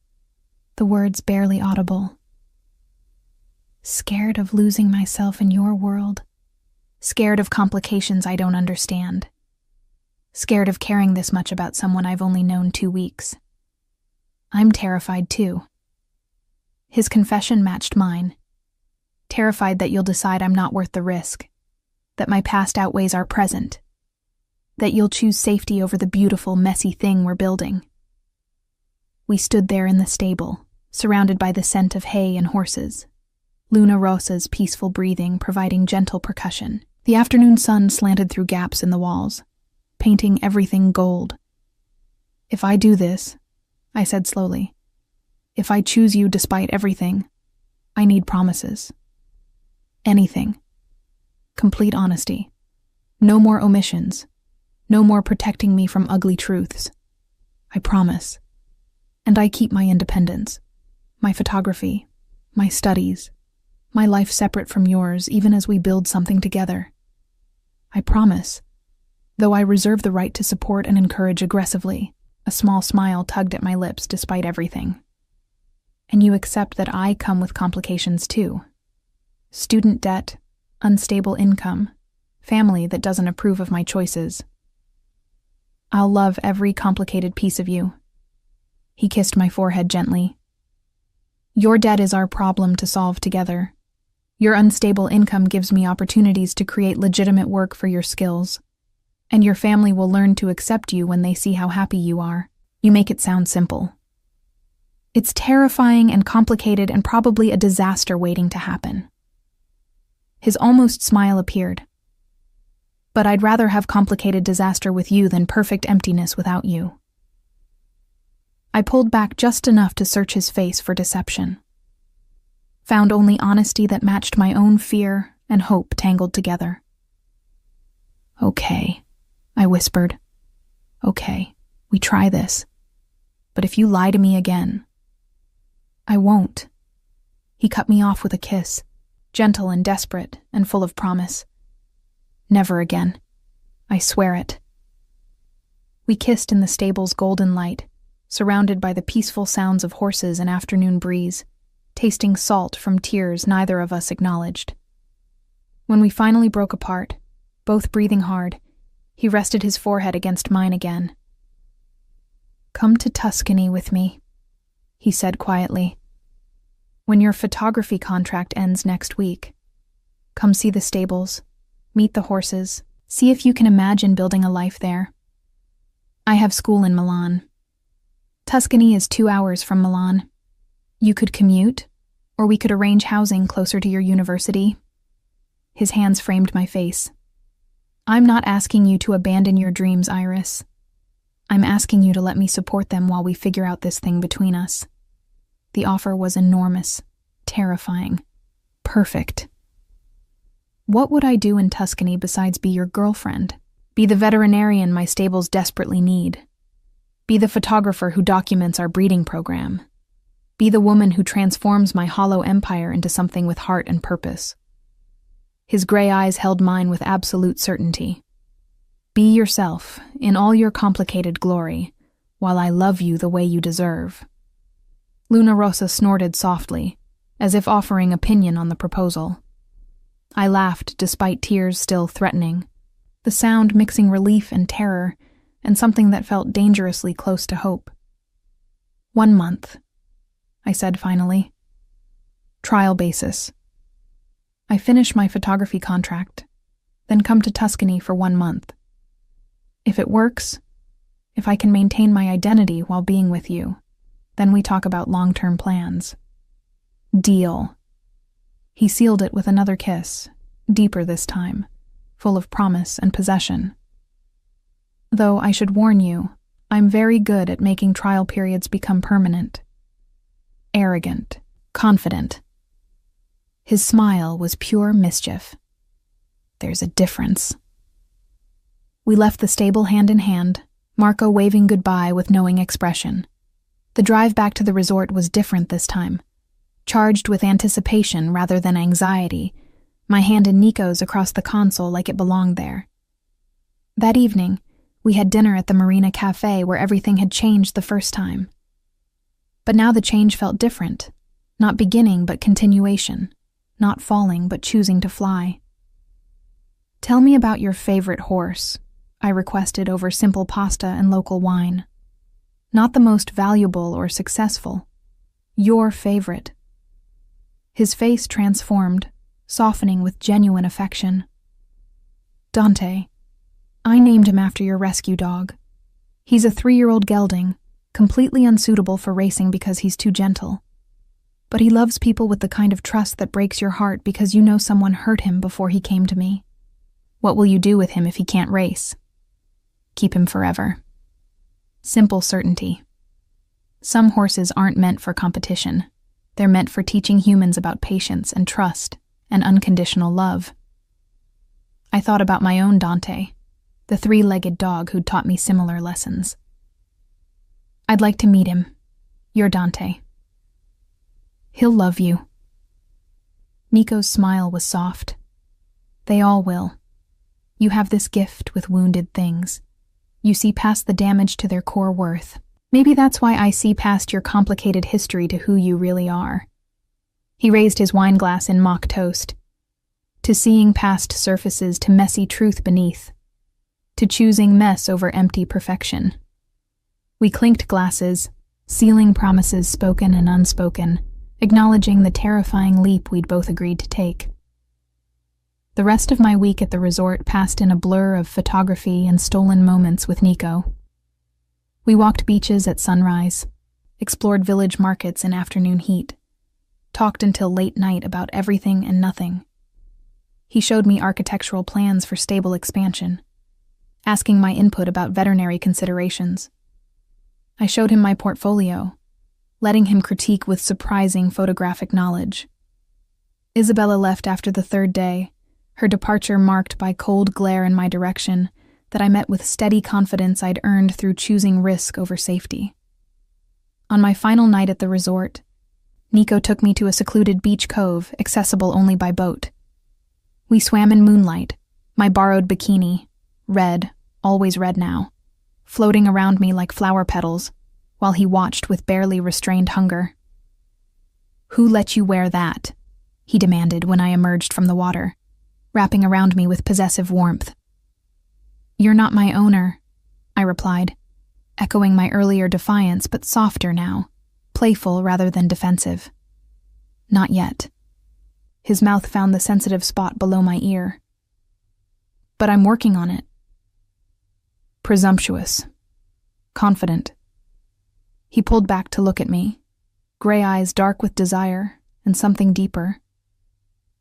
the words barely audible. Scared of losing myself in your world. Scared of complications I don't understand. Scared of caring this much about someone I've only known 2 weeks. I'm terrified too. His confession matched mine. Terrified that you'll decide I'm not worth the risk. That my past outweighs our present. That you'll choose safety over the beautiful, messy thing we're building. We stood there in the stable, surrounded by the scent of hay and horses. Luna Rosa's peaceful breathing providing gentle percussion. The afternoon sun slanted through gaps in the walls, painting everything gold. If I do this, I said slowly, if I choose you despite everything, I need promises. Anything. Complete honesty. No more omissions. No more protecting me from ugly truths. I promise. And I keep my independence. My photography. My studies. My life separate from yours, even as we build something together. I promise. Though I reserve the right to support and encourage aggressively, a small smile tugged at my lips despite everything. And you accept that I come with complications too. Student debt, unstable income, family that doesn't approve of my choices. I'll love every complicated piece of you. He kissed my forehead gently. Your debt is our problem to solve together. Your unstable income gives me opportunities to create legitimate work for your skills. And your family will learn to accept you when they see how happy you are. You make it sound simple. It's terrifying and complicated and probably a disaster waiting to happen. His almost smile appeared. But I'd rather have complicated disaster with you than perfect emptiness without you. I pulled back just enough to search his face for deception. Found only honesty that matched my own fear and hope tangled together. Okay, I whispered. Okay, we try this. But if you lie to me again, I won't. He cut me off with a kiss, gentle and desperate and full of promise. Never again. I swear it. We kissed in the stable's golden light, surrounded by the peaceful sounds of horses and afternoon breeze, tasting salt from tears neither of us acknowledged. When we finally broke apart, both breathing hard, he rested his forehead against mine again. Come to Tuscany with me, he said quietly. When your photography contract ends next week, come see the stables, meet the horses, see if you can imagine building a life there. I have school in Milan. Tuscany is 2 hours from Milan. You could commute, or we could arrange housing closer to your university. His hands framed my face. I'm not asking you to abandon your dreams, Iris. I'm asking you to let me support them while we figure out this thing between us. The offer was enormous, terrifying, perfect. What would I do in Tuscany besides be your girlfriend? Be the veterinarian my stables desperately need. Be the photographer who documents our breeding program. Be the woman who transforms my hollow empire into something with heart and purpose. His gray eyes held mine with absolute certainty. Be yourself, in all your complicated glory, while I love you the way you deserve. Luna Rosa snorted softly, as if offering opinion on the proposal. I laughed despite tears still threatening, the sound mixing relief and terror, and something that felt dangerously close to hope. 1 month, I said finally. Trial basis. I finish my photography contract, then come to Tuscany for 1 month. If it works, if I can maintain my identity while being with you, then we talk about long-term plans. Deal. He sealed it with another kiss, deeper this time, full of promise and possession. Though I should warn you, I'm very good at making trial periods become permanent. Arrogant, confident. His smile was pure mischief. There's a difference. We left the stable hand in hand, Marco waving goodbye with knowing expression. The drive back to the resort was different this time, charged with anticipation rather than anxiety, my hand in Nico's across the console like it belonged there. That evening, we had dinner at the Marina Cafe where everything had changed the first time. But now the change felt different, not beginning but continuation, not falling but choosing to fly. Tell me about your favorite horse, I requested over simple pasta and local wine. Not the most valuable or successful. Your favorite. His face transformed, softening with genuine affection. Dante. I named him after your rescue dog. He's a 3-year-old gelding, completely unsuitable for racing because he's too gentle. But he loves people with the kind of trust that breaks your heart because you know someone hurt him before he came to me. What will you do with him if he can't race? Keep him forever. Simple certainty. Some horses aren't meant for competition. They're meant for teaching humans about patience and trust and unconditional love. I thought about my own Dante, the 3-legged dog who'd taught me similar lessons. I'd like to meet him. Your Dante. He'll love you. Nico's smile was soft. They all will. You have this gift with wounded things. You see past the damage to their core worth. Maybe that's why I see past your complicated history to who you really are. He raised his wine glass in mock toast. To seeing past surfaces to messy truth beneath. To choosing mess over empty perfection. We clinked glasses, sealing promises spoken and unspoken, acknowledging the terrifying leap we'd both agreed to take. The rest of my week at the resort passed in a blur of photography and stolen moments with Nico. We walked beaches at sunrise, explored village markets in afternoon heat, talked until late night about everything and nothing. He showed me architectural plans for stable expansion, asking my input about veterinary considerations. I showed him my portfolio, letting him critique with surprising photographic knowledge. Isabella left after the 3rd day, her departure marked by cold glare in my direction that I met with steady confidence I'd earned through choosing risk over safety. On my final night at the resort, Nico took me to a secluded beach cove accessible only by boat. We swam in moonlight, my borrowed bikini, red, always red now, floating around me like flower petals, while he watched with barely restrained hunger. "Who let you wear that?" he demanded when I emerged from the water, wrapping around me with possessive warmth. "You're not my owner," I replied, echoing my earlier defiance but softer now, playful rather than defensive. "Not yet." His mouth found the sensitive spot below my ear. "But I'm working on it." Presumptuous. Confident. He pulled back to look at me, gray eyes dark with desire and something deeper.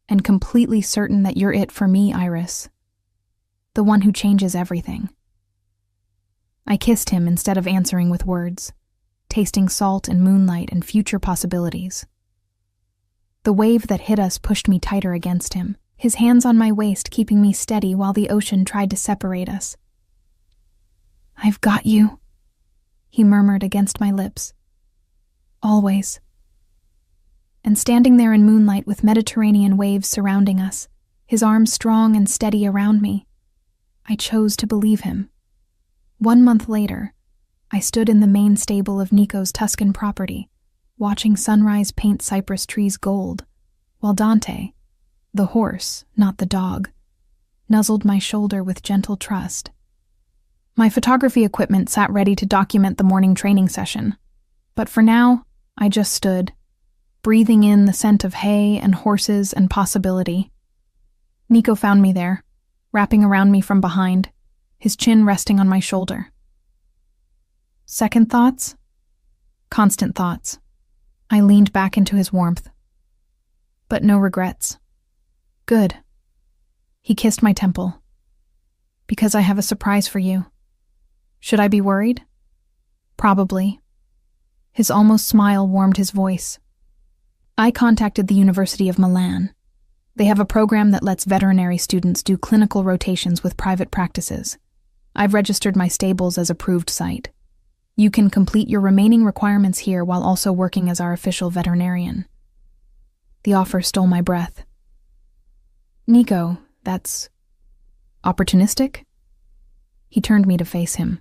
"And completely certain that you're it for me, Iris. The one who changes everything." I kissed him instead of answering with words, tasting salt and moonlight and future possibilities. The wave that hit us pushed me tighter against him, his hands on my waist keeping me steady while the ocean tried to separate us. "I've got you," he murmured against my lips. "Always." And standing there in moonlight with Mediterranean waves surrounding us, his arms strong and steady around me, I chose to believe him. 1 month later, I stood in the main stable of Nico's Tuscan property, watching sunrise paint cypress trees gold, while Dante, the horse, not the dog, nuzzled my shoulder with gentle trust. My photography equipment sat ready to document the morning training session, but for now, I just stood, breathing in the scent of hay and horses and possibility. Nico found me there, wrapping around me from behind, his chin resting on my shoulder. Second thoughts? Constant thoughts. I leaned back into his warmth. But no regrets. Good. He kissed my temple. Because I have a surprise for you. Should I be worried? Probably. His almost smile warmed his voice. I contacted the University of Milan. They have a program that lets veterinary students do clinical rotations with private practices. I've registered my stables as approved site. You can complete your remaining requirements here while also working as our official veterinarian. The offer stole my breath. Nico, that's opportunistic? He turned me to face him.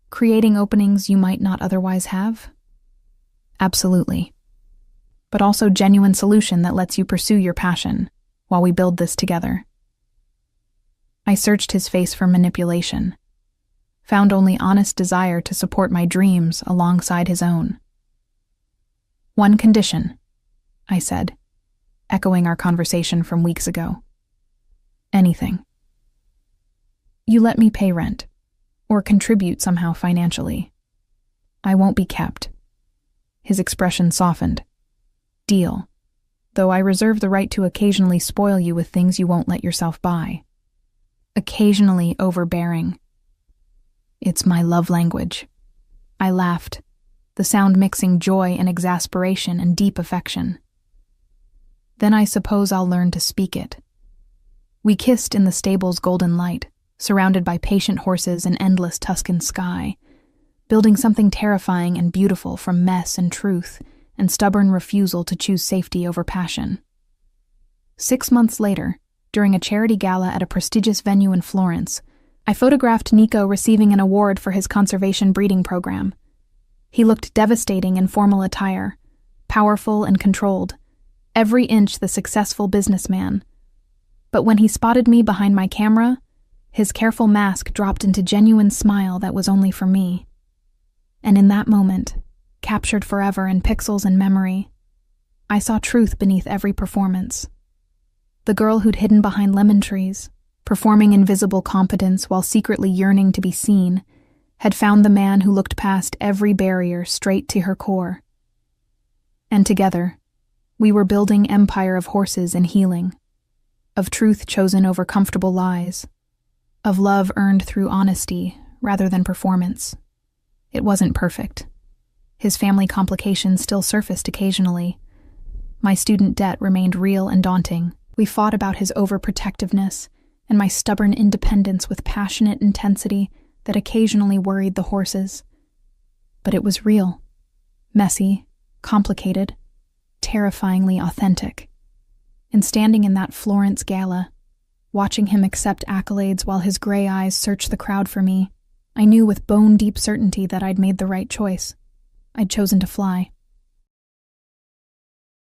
Creating openings you might not otherwise have? Absolutely. But also genuine solution that lets you pursue your passion while we build this together. I searched his face for manipulation, found only honest desire to support my dreams alongside his own. One condition, I said, echoing our conversation from weeks ago. Anything. You let me pay rent, or contribute somehow financially. I won't be kept. His expression softened. Deal, though I reserve the right to occasionally spoil you with things you won't let yourself buy. Occasionally overbearing. It's my love language. I laughed, the sound mixing joy and exasperation and deep affection. Then I suppose I'll learn to speak it. We kissed in the stable's golden light, surrounded by patient horses and endless Tuscan sky, building something terrifying and beautiful from mess and truth, and stubborn refusal to choose safety over passion. 6 months later, during a charity gala at a prestigious venue in Florence, I photographed Nico receiving an award for his conservation breeding program. He looked devastating in formal attire, powerful and controlled, every inch the successful businessman. But when he spotted me behind my camera, his careful mask dropped into genuine smile that was only for me. And in that moment, captured forever in pixels and memory, I saw truth beneath every performance. The girl who'd hidden behind lemon trees, performing invisible competence while secretly yearning to be seen, had found the man who looked past every barrier straight to her core. And together, we were building empire of horses and healing, of truth chosen over comfortable lies, of love earned through honesty rather than performance. It wasn't perfect. His family complications still surfaced occasionally. My student debt remained real and daunting. We fought about his overprotectiveness and my stubborn independence with passionate intensity that occasionally worried the horses. But it was real, messy, complicated, terrifyingly authentic. And standing in that Florence gala, watching him accept accolades while his gray eyes searched the crowd for me, I knew with bone-deep certainty that I'd made the right choice. I'd chosen to fly.